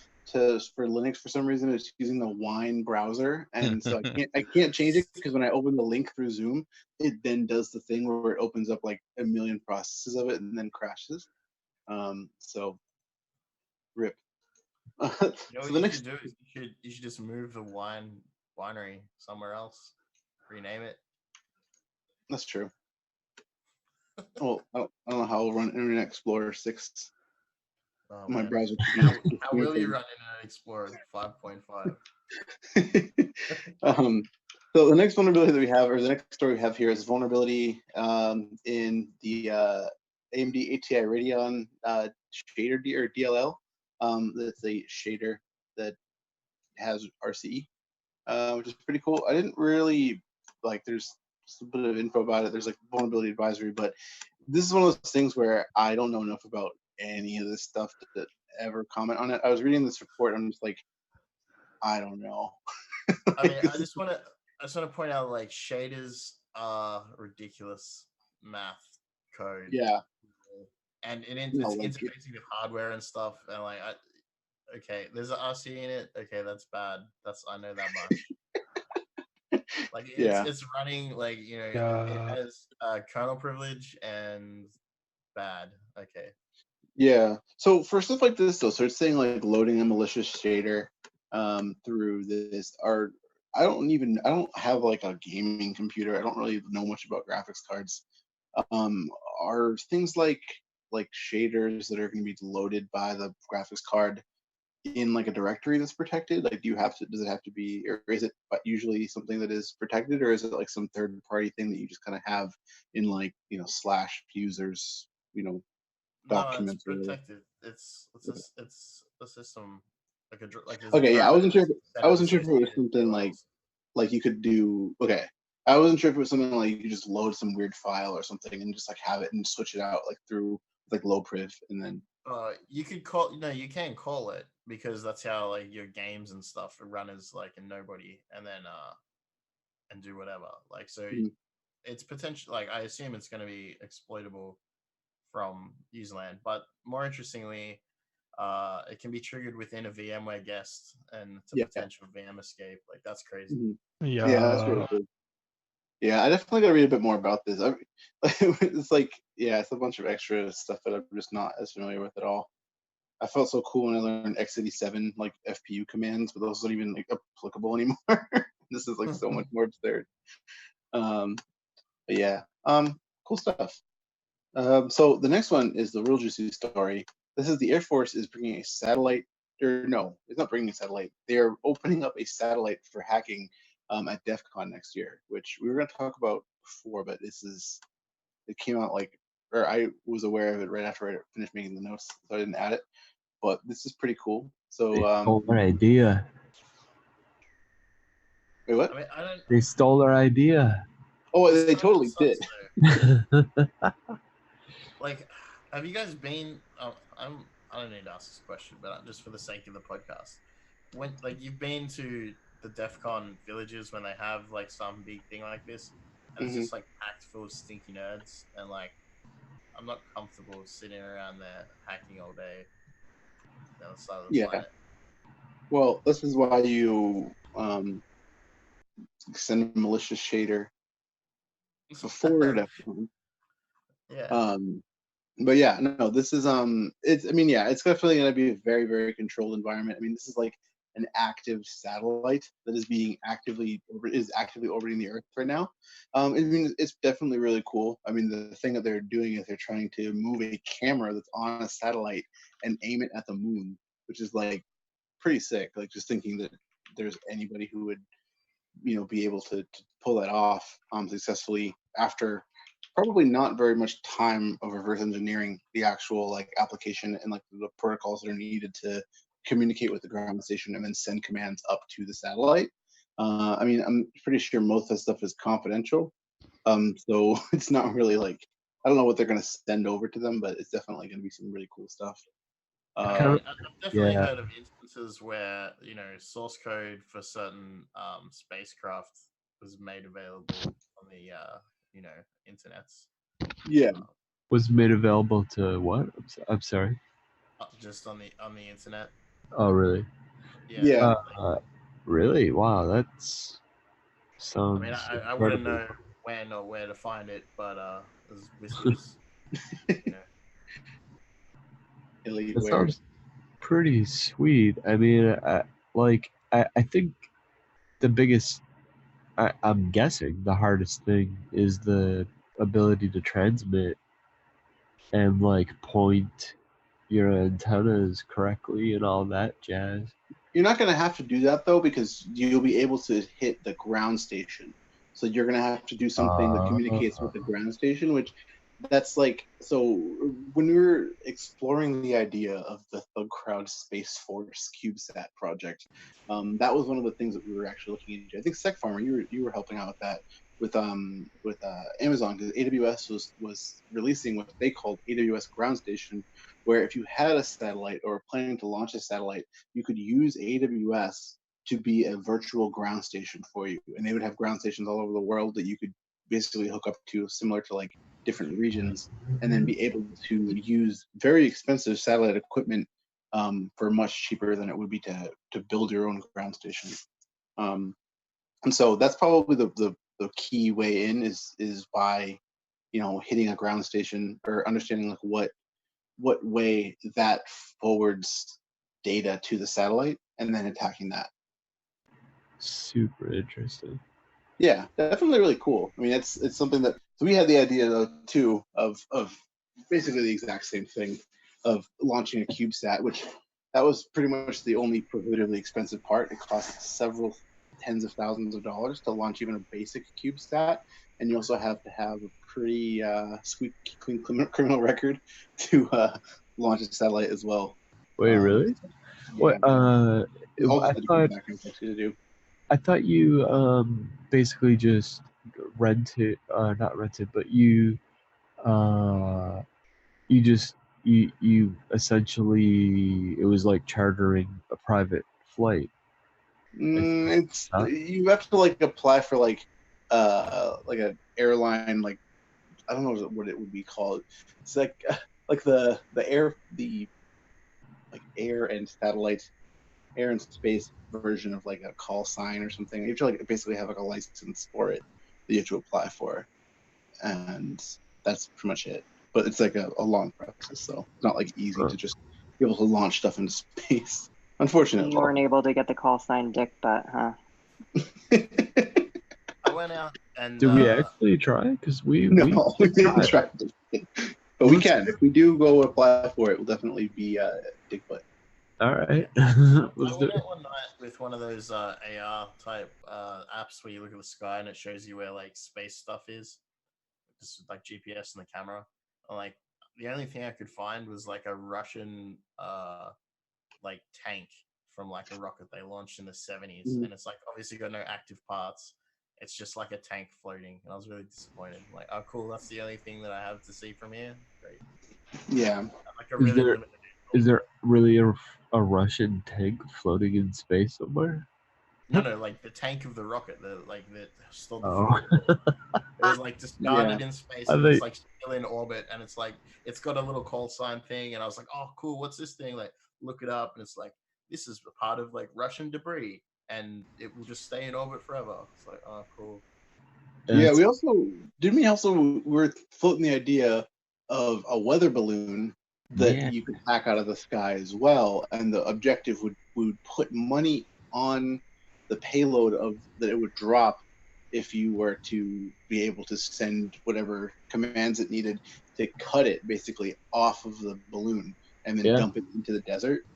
for Linux for some reason. It's using the Wine browser, and so I can't change it because when I open the link through Zoom, it then does the thing where it opens up like a million processes of it and then crashes. So rip. You know So what the you next should do is you should just move the winery somewhere else, rename it. That's true. Well, I don't know how I'll run Internet Explorer 6. My browser. How will you run Internet Explorer 5.5? So the next vulnerability that we have, or the next story we have here, is vulnerability in the AMD ATI Radeon shader or DLL. That's a shader that has RCE, which is pretty cool. I didn't really there's just a bit of info about it. There's like vulnerability advisory, but this is one of those things where I don't know enough about any of this stuff to ever comment on it. I was reading this report. I'm just like, I don't know. I mean, I just want to point out like shaders are ridiculous math code. Yeah. And it's interfacing with hardware and stuff, and like, okay, there's an RC in it. Okay, that's bad. I know that much. Like it's running like it has kernel privilege and bad. Okay. Yeah. So for stuff like this though, so it's saying like loading a malicious shader through this I don't have like a gaming computer. I don't really know much about graphics cards. Are things like shaders that are going to be loaded by the graphics card in like a directory that's protected? Like, does it have to be, or is it usually something that is protected, or is it like some third party thing that you just kind of have in like slash users documents? No, it's protected. It's a system like okay, yeah, I wasn't sure if it was something like you could do. Okay, I wasn't sure if it was something like you could just load some weird file or something and just like have it and switch it out like through like low priv and then. You can you can call it because that's how like your games and stuff run as like a nobody and then and do whatever. Like so, it's potential. Like I assume it's going to be exploitable from userland, but more interestingly, it can be triggered within a VMware guest and it's a potential VM escape. Like that's crazy. Yeah, that's really cool. Yeah, I definitely got to read a bit more about this. It's like, yeah, it's a bunch of extra stuff that I'm just not as familiar with at all. I felt so cool when I learned x87 like FPU commands, but those aren't even like applicable anymore. This is like so much more absurd. But yeah, cool stuff. So the next one is the real juicy story. This is the Air Force is bringing a satellite, or no, it's not bringing a satellite. They are opening up a satellite for hacking at DEF CON next year, which we were going to talk about before, but it came out like, or I was aware of it right after I finished making the notes, so I didn't add it. But this is pretty cool. So, They stole our idea. wait, what? I mean, I don't. They stole our idea. Oh, This they kind of totally sucks, did. though. Like, have you guys been? I don't need to ask this question, but just for the sake of the podcast, when like you've been to the DEF CON villages when they have like some big thing like this, and it's Mhm. just like packed full of stinky nerds, and like I'm not comfortable sitting around there hacking all day on the other side of the Yeah. planet. Well, this is why you send a malicious shader before DEF CON. Yeah. But yeah, no, this is it's, I mean, yeah, it's definitely going to be a very, very controlled environment. I mean, this is like an active satellite that is actively orbiting the Earth right now. I mean, it's definitely really cool. I mean, the thing that they're doing is they're trying to move a camera that's on a satellite and aim it at the moon, which is like pretty sick. Like, just thinking that there's anybody who would, be able to pull that off successfully after probably not very much time of reverse engineering the actual like application and like the protocols that are needed to communicate with the ground station and then send commands up to the satellite. I mean, I'm pretty sure most of that stuff is confidential, so it's not really like, I don't know what they're going to send over to them, but it's definitely going to be some really cool stuff. I mean, I've definitely Yeah. heard of instances where source code for certain spacecraft was made available on the internets. Yeah. Was made available to what? I'm sorry. Just on the internet. Oh, really? Yeah. Really? Wow, that's I sounds. mean, I wouldn't know when or where to find it, but there's whispers. Elite That wares. sounds pretty sweet. I mean, I think the biggest, I'm guessing the hardest thing is the ability to transmit and like point your antennas correctly and all that jazz. You're not going to have to do that though, because you'll be able to hit the ground station. So you're going to have to do something that communicates with the ground station, which that's like, so when we were exploring the idea of the ThugCrowd Space Force CubeSat project, that was one of the things that we were actually looking into. I think Sec Farmer, you were helping out with that with Amazon, because AWS was releasing what they called AWS Ground Station, where if you had a satellite or planning to launch a satellite, you could use AWS to be a virtual ground station for you, and they would have ground stations all over the world that you could basically hook up to, similar to like different regions, and then be able to use very expensive satellite equipment for much cheaper than it would be to build your own ground station. And so that's probably the key way in is by hitting a ground station or understanding like what way that forwards data to the satellite and then attacking that. Super interesting. Yeah, definitely really cool. I mean, it's something that, so we had the idea though too of basically the exact same thing of launching a CubeSat, which that was pretty much the only prohibitively expensive part. It cost several tens of thousands of dollars to launch even a basic CubeSat, and you also have to have a pretty squeaky clean criminal record to launch a satellite as well. Wait, really? Yeah. What? All I the thought background stuff to do. I thought you basically just rented, not rented, but you just you essentially, it was like chartering a private flight. It's, you have to like apply for like an airline, like I don't know what it would be called. It's like the air and satellite, air and space version of like a call sign or something. You have to like basically have like a license for it. that you have to apply for, and that's pretty much it. But it's like a long process, so it's not like easy to just be able to launch stuff into space. Unfortunately, You weren't able to get the call sign Dick Butt, huh? I went out and Did we actually try? Because we didn't try. But we can. If we do go apply for it, we'll definitely be Dick Butt. All right. I went out one night with one of those AR type apps where you look at the sky and it shows you where like space stuff is, just like GPS and the camera. And, like the only thing I could find was like a Russian like tank from like a rocket they launched in the 70s, and it's like obviously got no active parts. It's just like a tank floating, and I was really disappointed. Like, oh, cool, that's the only thing that I have to see from here. Great. Yeah. Like a really limited. Is there really a Russian tank floating in space somewhere? No, like the tank of the rocket, that stored the Oh. fuel. It was like discarded in space, and it's like still in orbit, and it's like it's got a little call sign thing, and I was like, oh, cool, what's this thing? Like, look it up, and it's like this is a part of like Russian debris, and it will just stay in orbit forever. It's like, oh, cool. Yeah, we were floating the idea of a weather balloon that you could hack out of the sky as well, and the objective would put money on the payload of that it would drop if you were to be able to send whatever commands it needed to cut it basically off of the balloon and then dump it into the desert.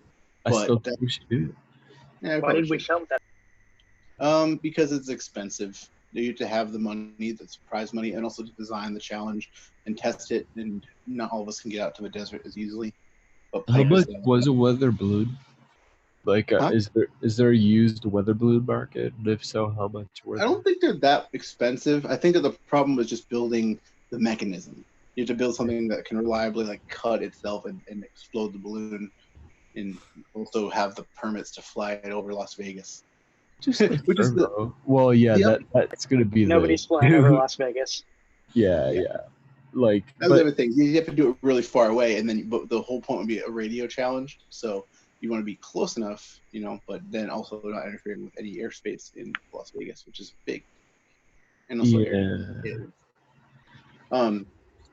I still think we should do it. Yeah, why did we shelve that? Because it's expensive. You have to have the money, that's prize money, and also to design the challenge and test it. And not all of us can get out to the desert as easily. But how much was a weather balloon? Like, is there a used weather balloon market? And if so, how much were they? I don't think they're that expensive. I think that the problem was just building the mechanism. You have to build something that can reliably like cut itself and explode the balloon, and also have the permits to fly it over Las Vegas. Just like which is well, yeah, that's gonna be nobody's flying over Las Vegas. Yeah. Like that's the other thing. You have to do it really far away, and then but the whole point would be a radio challenge. So you want to be close enough, but then also not interfering with any airspace in Las Vegas, which is big. And also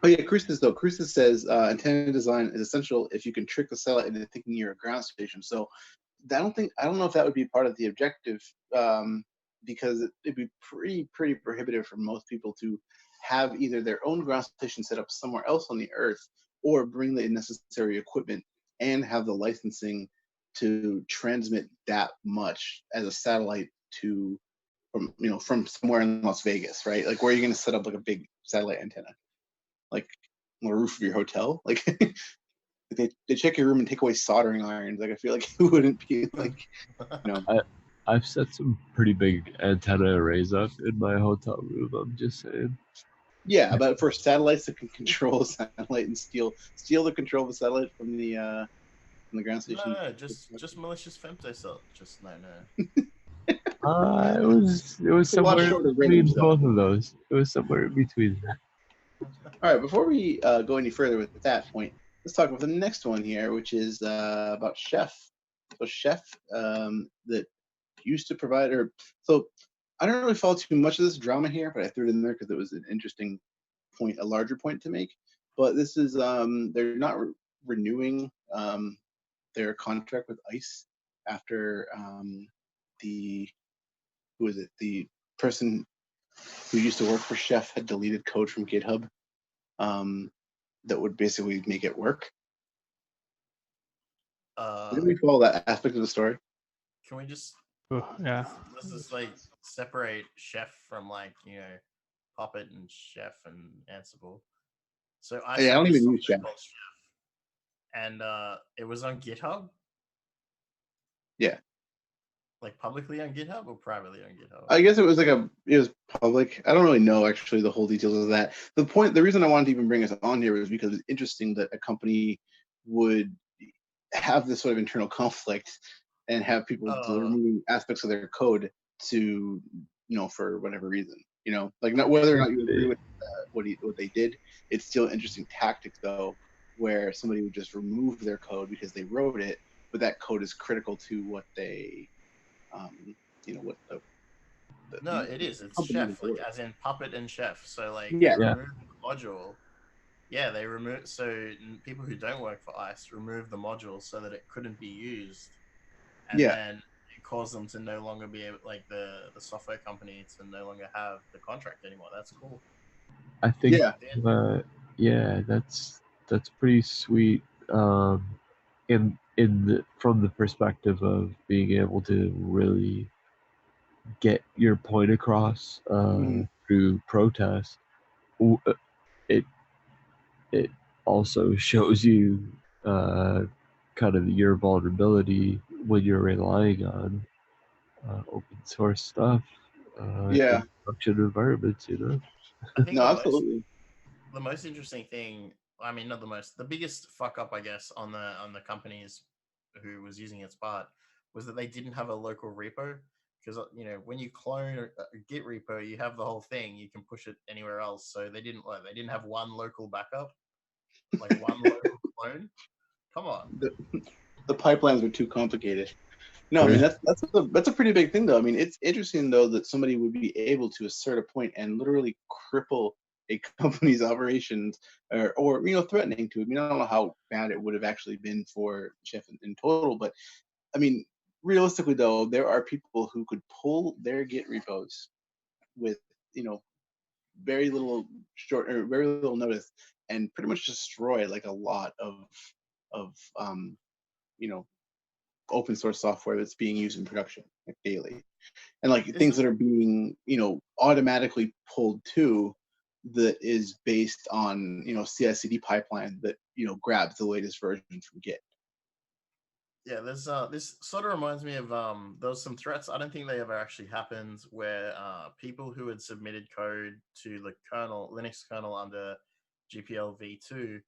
Oh yeah, Crucis says antenna design is essential if you can trick the satellite into thinking you're a ground station. So I don't know if that would be part of the objective, because it'd be pretty prohibitive for most people to have either their own ground station set up somewhere else on the Earth, or bring the necessary equipment and have the licensing to transmit that much as a satellite from somewhere in Las Vegas, right? Like, where are you going to set up like a big satellite antenna? Like on the roof of your hotel? Like they check your room and take away soldering irons. Like, I feel like it wouldn't be like, I've set some pretty big antenna arrays up in my hotel room. I'm just saying. Yeah, but for satellites that can control a satellite and steal the control of the satellite from the ground station. No, just malicious femtocell. Just no. It was somewhere between both of those. It was somewhere in between. All right, before we go any further with that point, let's talk about the next one here, which is about Chef. So Chef, that used to provide, so I don't really follow too much of this drama here, but I threw it in there because it was an interesting point, a larger point to make. But this is they're not renewing their contract with ICE after the person who used to work for Chef had deleted code from GitHub that would basically make it work. Did we follow that aspect of the story? Can we just let's just like separate Chef from like Puppet and Chef and Ansible. So I don't even use Chef. And it was on GitHub. Yeah. Like publicly on GitHub or privately on GitHub? I guess it was public. I don't really know actually the whole details of that. The reason I wanted to even bring us on here was because it's interesting that a company would have this sort of internal conflict and have people removing aspects of their code to, for whatever reason, like not whether or not you agree with what they did. It's still an interesting tactic though, where somebody would just remove their code because they wrote it, but that code is critical to what they, No, it is. It's company chef, was like worth. as in puppet and chef. So like Yeah. they remove the module. Yeah, they remove. So people who don't work for ICE remove the module so that it couldn't be used, and Yeah. then it caused them to no longer be able, like the software company to no longer have the contract anymore. That's cool. I think, Yeah. yeah, that's pretty sweet. From the perspective of being able to really get your point across through protest, it it also shows you kind of your vulnerability when you're relying on open source stuff Yeah. in production environments. I think No, absolutely. the most interesting thing, I mean, not the most, the biggest fuck up, I guess, on the companies who was using its part was that they didn't have a local repo. Because when you clone a Git repo, you have the whole thing. You can push it anywhere else. So they didn't have one local backup, like one local clone. Come on. The pipelines are too complicated. No, I mean that's a pretty big thing though. I mean, it's interesting though that somebody would be able to assert a point and literally cripple a company's operations, or threatening to. I mean, I don't know how bad it would have actually been for Chef in total, but I mean, realistically though, there are people who could pull their Git repos with very little very little notice and pretty much destroy like a lot of you know open source software that's being used in production like daily, and like things that are being automatically pulled too, that is based on CI/CD pipeline that grabs the latest version from Git. Yeah, there's this sort of reminds me of there was some threats. I don't think they ever actually happened, where people who had submitted code to the Linux kernel under GPL v2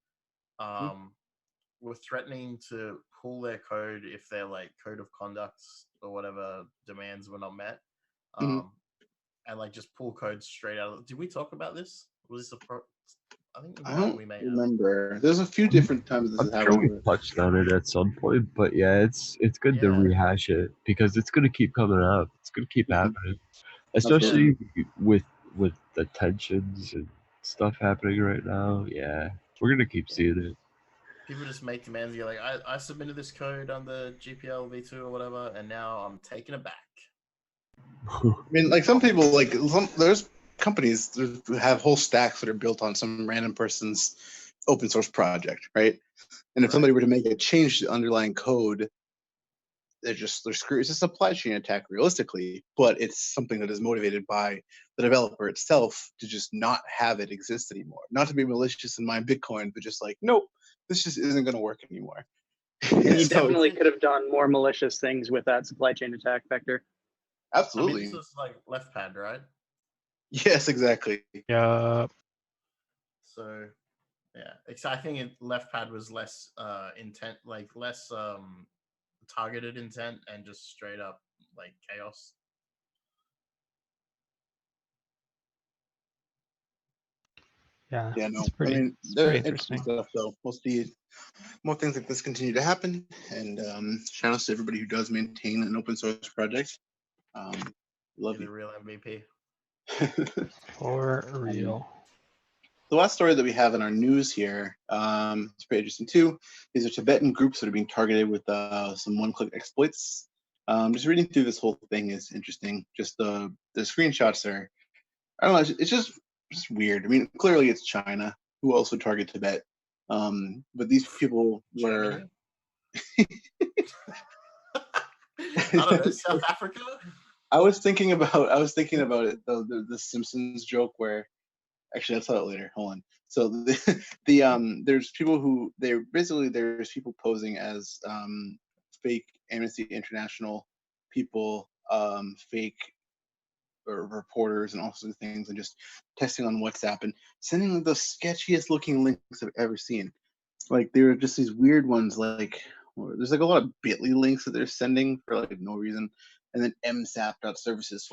were threatening to pull their code if their like code of conduct or whatever demands were not met, and like just pull code straight out of. Did we talk about this? Was this I think I don't remember. There's a few different times this has I'm sure we happened. touched on it at some point, but yeah, it's good to rehash it because it's gonna keep coming up. It's gonna keep happening, especially with the tensions and stuff happening right now. Yeah, we're gonna keep seeing it. People just make demands. You're like, I submitted this code on the GPL v2 or whatever, and now I'm taking it back. I mean, like some people, like there's companies who have whole stacks that are built on some random person's open source project, right? And if somebody were to make a change to the underlying code, they're screwed. It's a supply chain attack, realistically, but it's something that is motivated by the developer itself to just not have it exist anymore. Not to be malicious and mine Bitcoin, but just like, nope, this just isn't going to work anymore. And you definitely could have done more malicious things with that supply chain attack vector. Absolutely. I mean, this was like left pad, right? Yes, exactly. Yeah. So, yeah, I think left pad was less intent, like less targeted intent, and just straight up like chaos. Yeah. No. It's pretty, I mean, it's they're pretty interesting interesting stuff, though. We'll see more things like this continue to happen. And shout out to everybody who does maintain an open source project. Love You're you. the real MVP. for real. The last story that we have in our news here, it's pretty interesting too. These are Tibetan groups that are being targeted with some one-click exploits. Just reading through this whole thing is interesting. Just the screenshots are, I don't know, it's just weird. I mean, clearly it's China. Who else would target Tibet? But these people were. I don't know, South Africa. I was thinking about it though. The Simpsons joke where, actually, I'll tell it later. Hold on. So there's people who there's people posing as fake Amnesty International people, fake or reporters and all sorts of things, and just testing on WhatsApp and sending the sketchiest looking links I've ever seen. Like there are just these weird ones, like there's like a lot of Bitly links that they're sending for like no reason, and then msap.services /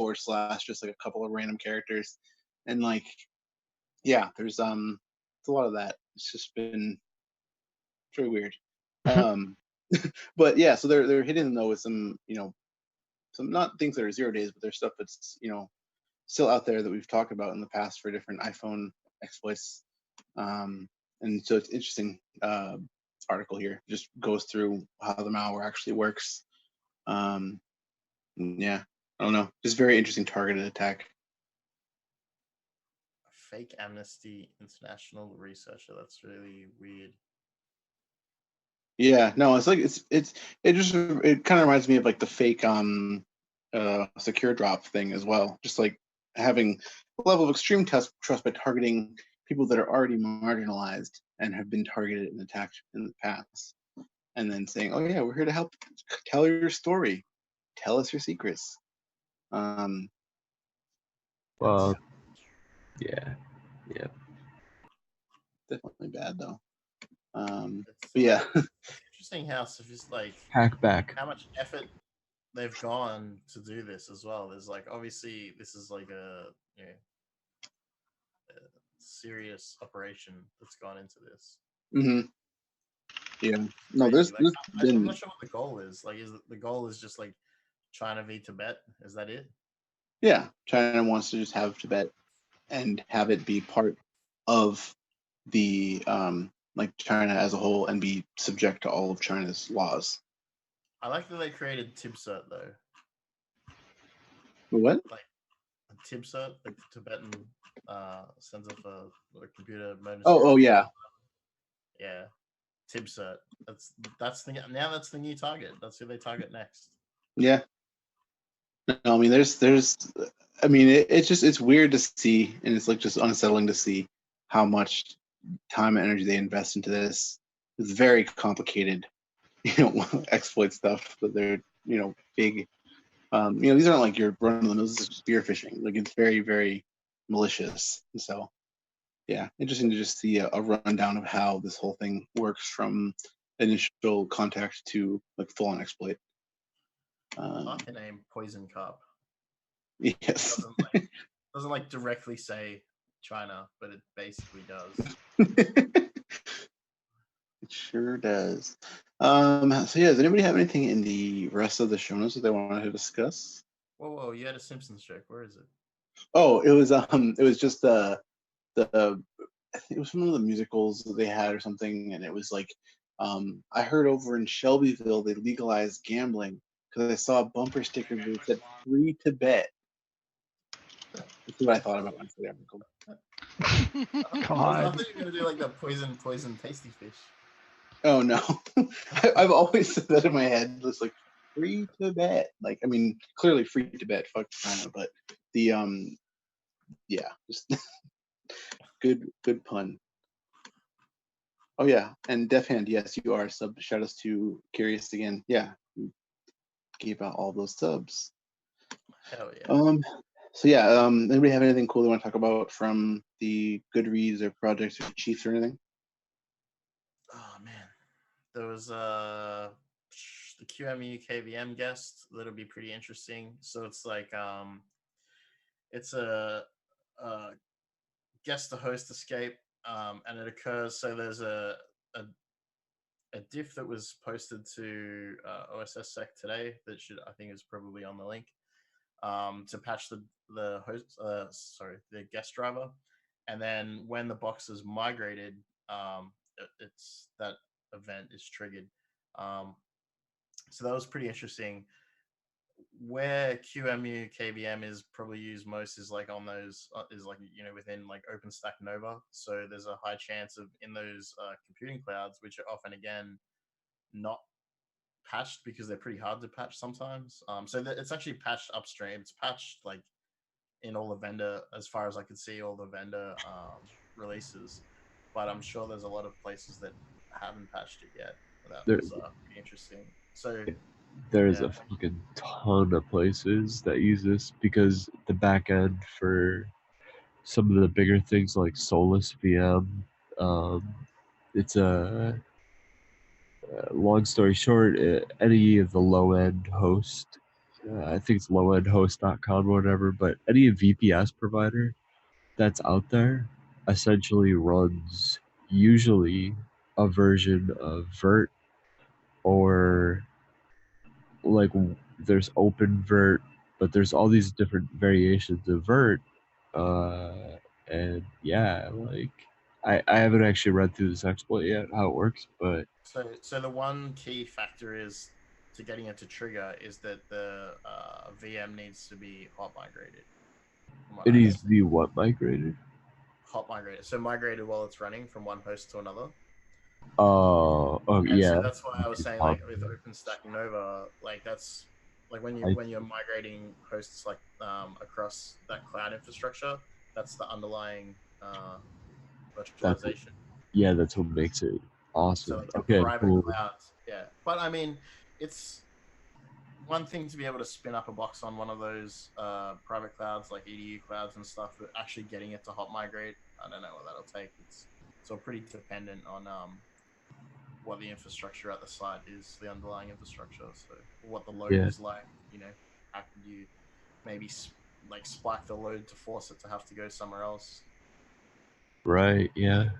just like a couple of random characters, and like yeah, there's it's a lot of that. It's just been very weird. But yeah, so they're hitting them though with some some not things that are 0 days, but there's stuff that's still out there that we've talked about in the past for different iPhone exploits. And so it's interesting article here. Just goes through how the malware actually works. Yeah, I don't know. Just very interesting targeted attack. Fake Amnesty International researcher. That's really weird. Yeah, no, it's like it kind of reminds me of like the fake secure drop thing as well. Just like having a level of extreme trust by targeting people that are already marginalized and have been targeted and attacked in the past, and then saying, "Oh yeah, we're here to help tell your story, tell us your secrets." Well, yeah, definitely bad though. But It's yeah, interesting how just like hack back. how much effort they've gone to do this as well. There's like obviously this is like a serious operation that's gone into this. mm-hmm. Yeah, no, Crazy. there's been. I'm not sure what the goal is. Like, is the goal is just like China v Tibet? Is that it? Yeah, China wants to just have Tibet and have it be part of the like China as a whole and be subject to all of China's laws. I like that they created TibCert though. What? Like TibCert, like the Tibetan Center for Computer Emergency. Oh yeah. Yeah, TibCert. That's the new target. That's who they target next. Yeah. No, I mean it's weird to see, and it's like just unsettling to see how much time and energy they invest into this. It's very complicated, exploit stuff that they're, big. These aren't like your run-of-the-mill spear phishing. Like it's very, very malicious. So, yeah, interesting to just see a rundown of how this whole thing works from initial contact to like full-on exploit. Like the name Poison Cup. Yes. Doesn't like directly say China, but it basically does. It sure does. So yeah, does anybody have anything in the rest of the show notes that they wanted to discuss? Whoa! You had a Simpsons joke. Where is it? Oh, it was just the I think it was one of the musicals that they had or something, and it was like, I heard over in Shelbyville they legalized gambling because I saw a bumper sticker that said "Free Tibet." That's what I thought about when I saw the article. God. I thought you were gonna do like the poison tasty fish. Oh no, I've always said that in my head. It's like Free Tibet. Like, I mean, clearly Free Tibet, fuck China, but the yeah, just good pun. Oh yeah, and Def Hand, yes, you are sub. Shout outs to Curious again. Yeah, gave out all those subs. Hell yeah. So yeah, anybody have anything cool they want to talk about from the Goodreads or projects or Chiefs or anything? Oh man, there was the QMU KVM guest that'll be pretty interesting. So it's like it's a guest to host escape, and it occurs. So there's a diff that was posted to OSSSec today that I think is probably on the link, to patch the host the guest driver, and then when the box is migrated, it's that event is triggered. So that was pretty interesting. Where QMU KVM is probably used most is like on those is like within like OpenStack Nova. So there's a high chance of in those computing clouds, which are often again not patched because they're pretty hard to patch sometimes. So it's actually patched upstream. It's patched like in all the vendor, as far as I could see, all the vendor releases. But I'm sure there's a lot of places that haven't patched it yet. That was pretty interesting. So there's a fucking ton of places that use this because the back end for some of the bigger things like Solus VM, it's a long story short, any of the low end host, I think it's lowendhost.com or whatever, but any VPS provider that's out there essentially runs usually a version of Vert, or like there's OpenVert, but there's all these different variations of vert, and yeah, like I haven't actually read through this exploit yet, how it works, but so the one key factor is to getting it to trigger is that the VM needs to be hot migrated. it needs to be what migrated? Hot migrated. So migrated while it's running from one host to another. Oh, And yeah. so that's why I was saying, like, with OpenStack Nova, like that's like when you're migrating hosts like across that cloud infrastructure, that's the underlying virtualization. That's what makes it awesome. So like okay, private cool. clouds, yeah. But I mean, it's one thing to be able to spin up a box on one of those private clouds like EDU clouds and stuff, but actually getting it to hot migrate, I don't know what that'll take. It's all pretty dependent on what the infrastructure at the site is, the underlying infrastructure. So what the load is like, how could you maybe like spike the load to force it to have to go somewhere else? Right. Yeah.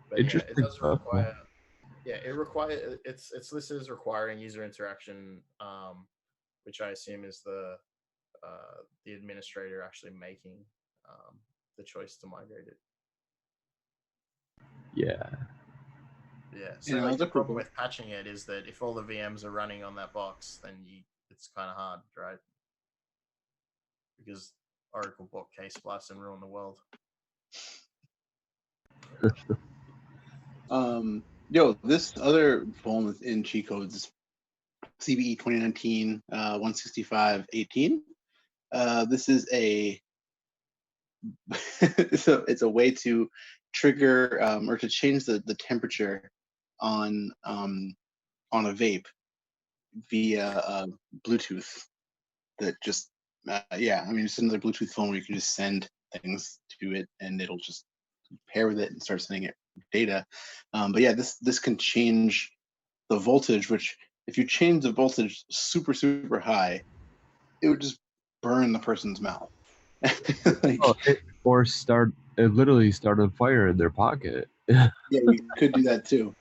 But interesting. Yeah, it does require. Yeah, it's listed as requiring user interaction, which I assume is the administrator actually making the choice to migrate it. Yeah. Yeah. So like the problem with patching it is that if all the VMs are running on that box, then it's kind of hard, right? Because Oracle bought K-Splice and ruined the world. This other vuln in cheat codes, CVE 2019 165.18. This is it's a way to trigger or to change the temperature on a vape via Bluetooth. That just it's another Bluetooth phone where you can just send things to it and it'll just pair with it and start sending it data. But yeah, this can change the voltage, which if you change the voltage super, super high, it would just burn the person's mouth. Or literally start a fire in their pocket. Yeah, you could do that too.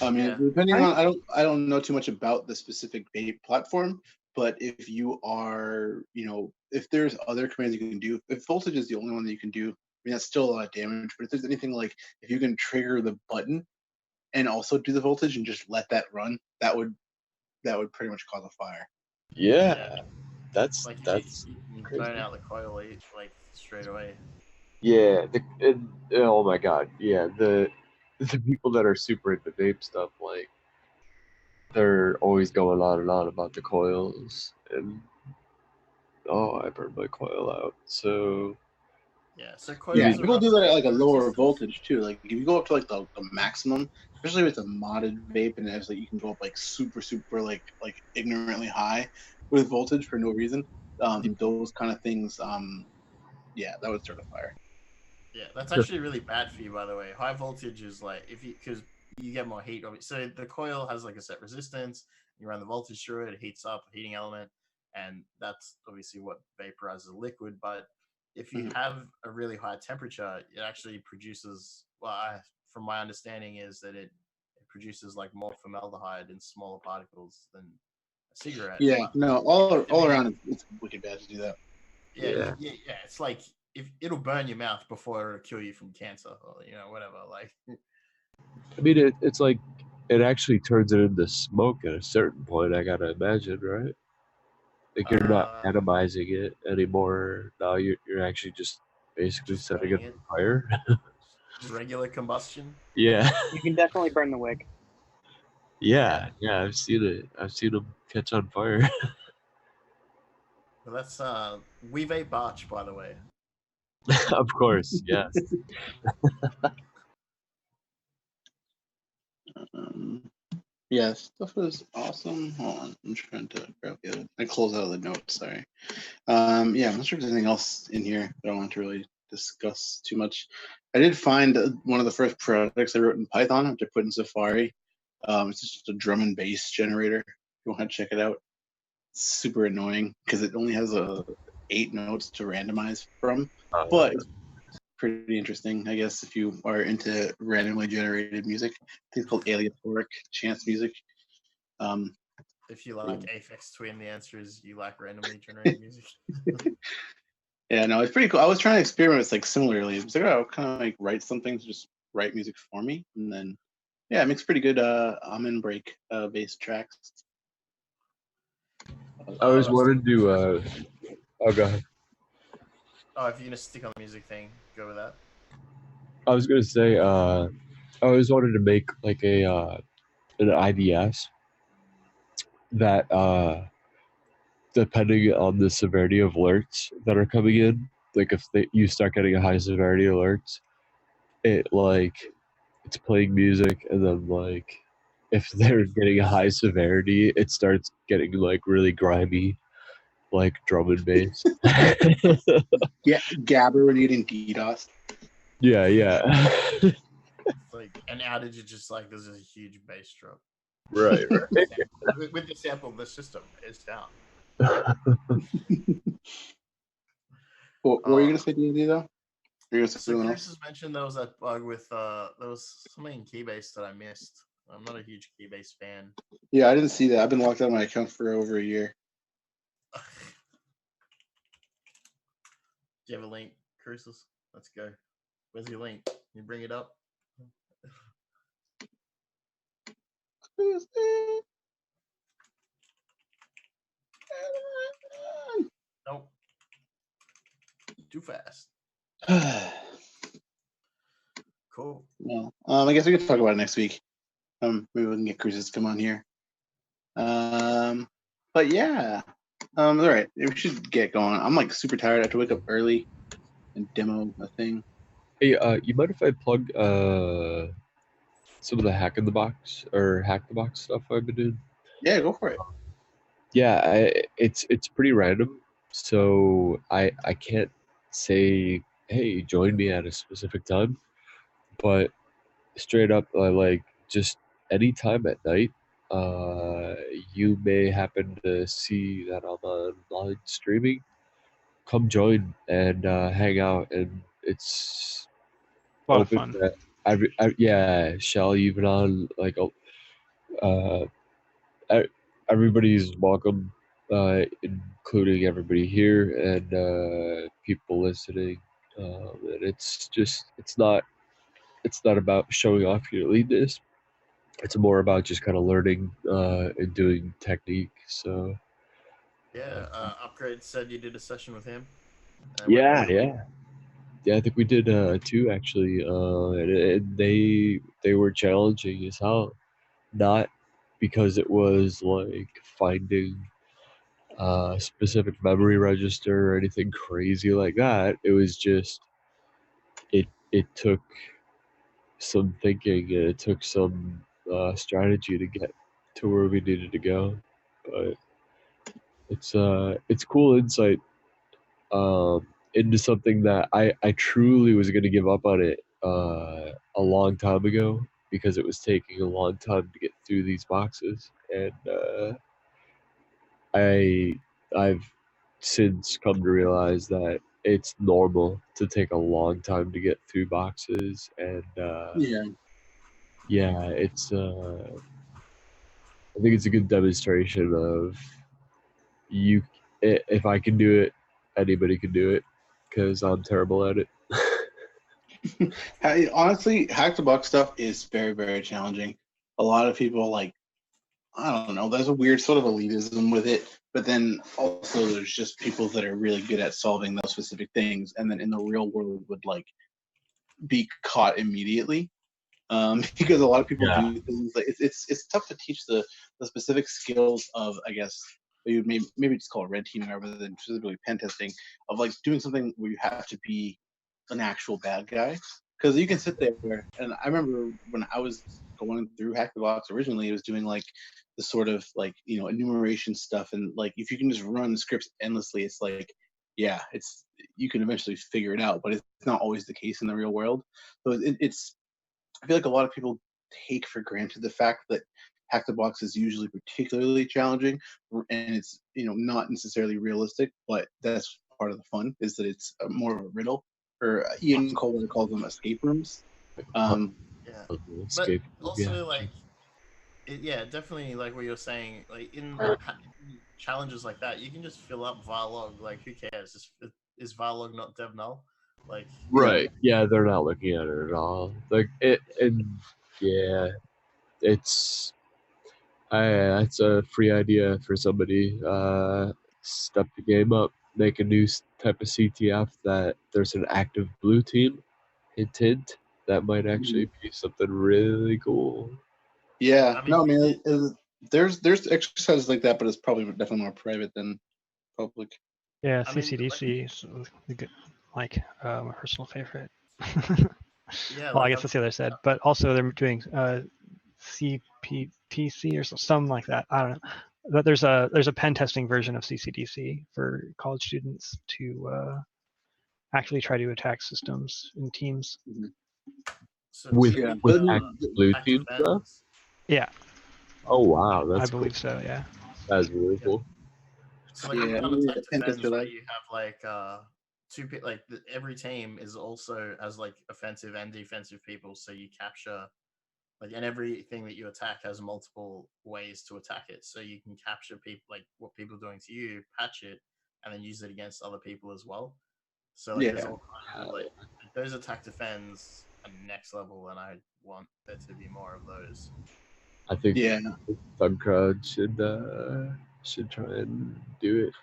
I mean, depending on, I don't know too much about the specific vape platform, but if you are, if there's other commands you can do, if voltage is the only one that you can do, I mean, that's still a lot of damage. But if there's anything like, if you can trigger the button and also do the voltage and just let that run, that would pretty much cause a fire. Yeah, that's you burn out the coil like straight away. Yeah, oh my god, yeah, the people that are super into vape stuff, like they're always going on and on about the coils, and I burned my coil out. So so coils people do that at like a lower voltage too. Like if you go up to like the maximum, especially with a modded vape, and it's like you can go up like super like ignorantly high with voltage for no reason. Those kind of things, that would start a fire. Yeah, that's actually really bad for you, by the way. High voltage is like because you get more heat. So the coil has like a set resistance. You run the voltage through it, it heats up, a heating element, and that's obviously what vaporizes a liquid. But if you have a really high temperature, it actually produces. Well, from my understanding, is that it produces like more formaldehyde in smaller particles than a cigarette. Yeah, no, all around, it's wicked bad to do that. Yeah, it's like if it'll burn your mouth before it'll kill you from cancer or whatever. Like, I mean, it's like it actually turns it into smoke at a certain point. I gotta imagine, right? Like you're not atomizing it anymore. Now you're actually just basically setting it on fire. Just regular combustion. Yeah. You can definitely burn the wick. Yeah, I've seen it. I've seen them catch on fire. Well, that's we vape Barch, by the way. Of course, yes. Stuff is awesome. Hold on, I'm trying to grab the other. I closed out of the notes. Sorry. I'm not sure if there's anything else in here that I want to really discuss too much. I did find one of the first projects I wrote in Python, which I put in Safari. It's just a drum and bass generator. If you want to check it out, it's super annoying because it only has 8 notes to randomize from, but it's pretty interesting, I guess, if you are into randomly generated music. I think it's called aleatoric chance music. If you like Aphex Twin, the answer is you like randomly generated music. Yeah, no, it's pretty cool. I was trying to experiment with like similarly. It was like, oh, kind of like write something to just write music for me, and then yeah, it makes pretty good almond break based tracks. I always wanted to. Oh, go ahead. Oh, if you're gonna stick on the music thing, go with that. I was gonna say, I always wanted to make like an IDS that, depending on the severity of alerts that are coming in, like if you start getting a high severity alerts, it's playing music, and then like if they're getting a high severity, it starts getting like really grimy, like drum and bass. Yeah, Gabber when you're getting DDoS. Yeah. It's like an outage is just like there's a huge bass drop. Right. With the sample, the system is down. What were you gonna say, D&D though? So Chris has mentioned there was that bug with there was something in Keybase that I missed. I'm not a huge Keybase fan. Yeah, I didn't see that. I've been locked out of my account for over a year. Do you have a link, Crucis? Let's go. Where's your link? Can you bring it up? Nope. Too fast. Cool. Well, I guess we can talk about it next week. Maybe we can get Crucis to come on here. But yeah. All right. We should get going. I'm like super tired. I have to wake up early and demo a thing. Hey, you mind if I plug some of the Hack in the Box or Hack the Box stuff I've been doing? Yeah, go for it. Yeah, it's pretty random, so I can't say, hey, join me at a specific time, but straight up, like just any time at night, you may happen to see that I'm online streaming. Come join and hang out, and it's A lot of open. fun. Yeah, Shell, you've been on like uh, everybody's welcome, including everybody here and people listening. And it's not about showing off your eliteness. It's more about just kind of learning and doing technique. So yeah, Upgrade said you did a session with him. Yeah. I think we did 2 actually, and they were challenging as hell. Not because it was like finding a specific memory register or anything crazy like that. It was just it took some thinking and it took some strategy to get to where we needed to go. But it's cool insight into something that I truly was going to give up on it a long time ago because it was taking a long time to get through these boxes, and I've since come to realize that it's normal to take a long time to get through boxes, and it's I think it's a good demonstration of if I can do it, anybody can do it, because I'm terrible at it. Honestly, Hack the Box stuff is very, very challenging. A lot of people I don't know, there's a weird sort of elitism with it, but then also there's just people that are really good at solving those specific things, and then in the real world would be caught immediately. Because a lot of people do things it's tough to teach the specific skills of, I guess, you maybe just call it red teaming rather than specifically pen testing, of doing something where you have to be an actual bad guy, because you can sit there. And I remember when I was going through Hack the Box originally, it was doing the sort of enumeration stuff, and if you can just run scripts endlessly, it's you can eventually figure it out, but it's not always the case in the real world. So it's I feel like a lot of people take for granted the fact that Hack the Box is usually particularly challenging, and it's not necessarily realistic, but that's part of the fun, is that it's more of a riddle, or Ian calls them escape rooms. But also yeah, definitely like what you're saying. Like in challenges like that, you can just fill up Varlog. Like who cares? Is Varlog not dev null? Like Right. Yeah, they're not looking at it at all. Like it, and yeah, it's that's a free idea for somebody. Step the game up, make a new type of CTF that there's an active blue team. Hint, hint. That might actually be something really cool. Yeah, no, I mean, there's exercises like that, but it's probably definitely more private than public. Yeah, CCDC is like my personal favorite. Yeah. Well, I guess that's the other side, but also they're doing CPTC or something like that. I don't know. But there's a pen testing version of CCDC for college students to actually try to attack systems in teams. So With blue team stuff? Yeah. Oh wow, that's I believe cool. so. Yeah. That's really cool. So like Yeah, on attack defense, right, you have like two people. Like every team is also has like offensive and defensive people, so you capture. Like, and everything that you attack has multiple ways to attack it. So you can capture people, like what people are doing to you, patch it, and then use it against other people as well. So like, there's all kinds of, like those attack defends are next level, and I want there to be more of those. I think ThugCrowd should try and do it.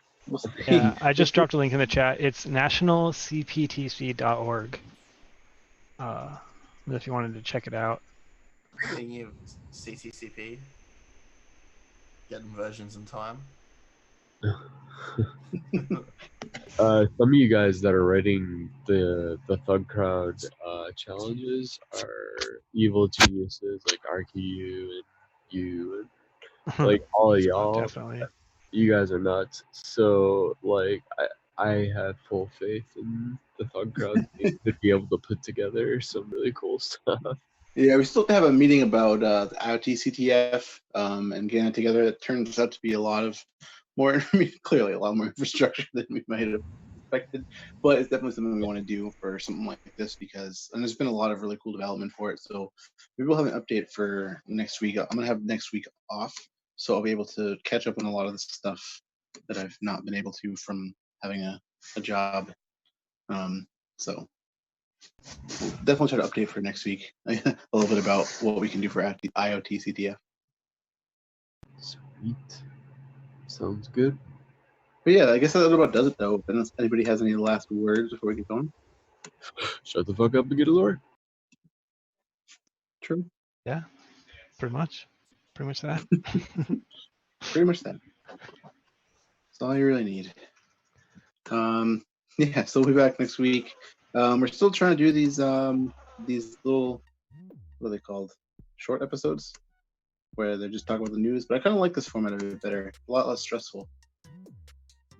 Yeah, I just dropped a link in the chat. It's nationalcptc.org. If you wanted to check it out. Thinking of CTCP, getting versions in time. Some of you guys that are writing the ThugCrowd challenges are evil geniuses like RQU and you and like all of y'all. Definitely. You guys are nuts. So like I have full faith in the ThugCrowd to be able to put together some really cool stuff. Yeah, we still have a meeting about the IoT CTF and getting it together. It turns out to be a lot of more, I mean, clearly a lot more infrastructure than we might have expected, but it's definitely something we want to do for something like this because, and there's been a lot of really cool development for it. So maybe we'll have an update for next week. I'm going to have next week off, so I'll be able to catch up on a lot of the stuff that I've not been able to from having a job. So we'll definitely try to update for next week a little bit about what we can do for IoT CTF. Sweet. Sounds good. But yeah, I guess that about does it though. Unless anybody has any last words before we get going. Shut the fuck up and get a lure. True. Yeah, pretty much. Pretty much that. Pretty much that. That's all you really need. Yeah, so we'll be back next week. We're still trying to do these little, what are they called? Short episodes where they just talk about the news. But I kind of like this format a bit better. A lot less stressful.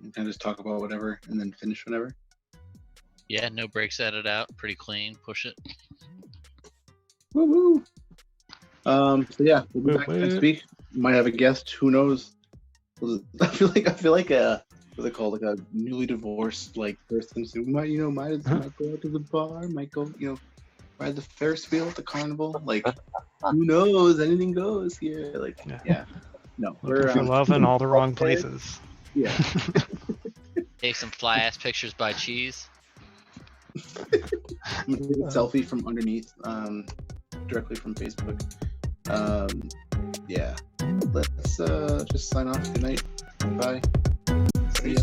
You kind of just talk about whatever and then finish whenever. Yeah, no breaks edited out. Pretty clean. Push it. Woo woo. So yeah, we'll be back next week. Might have a guest. Who knows? I feel like what's it called? Like a newly divorced like person. So might go out to the bar. Might go ride the Ferris wheel at the carnival. Like who knows? Anything goes here. Like yeah. No, we're for love in all the wrong places. Yeah. Take some fly ass pictures by Cheese. I'm gonna take a selfie from underneath, directly from Facebook. Yeah. Let's just sign off. Good night. Bye. See ya.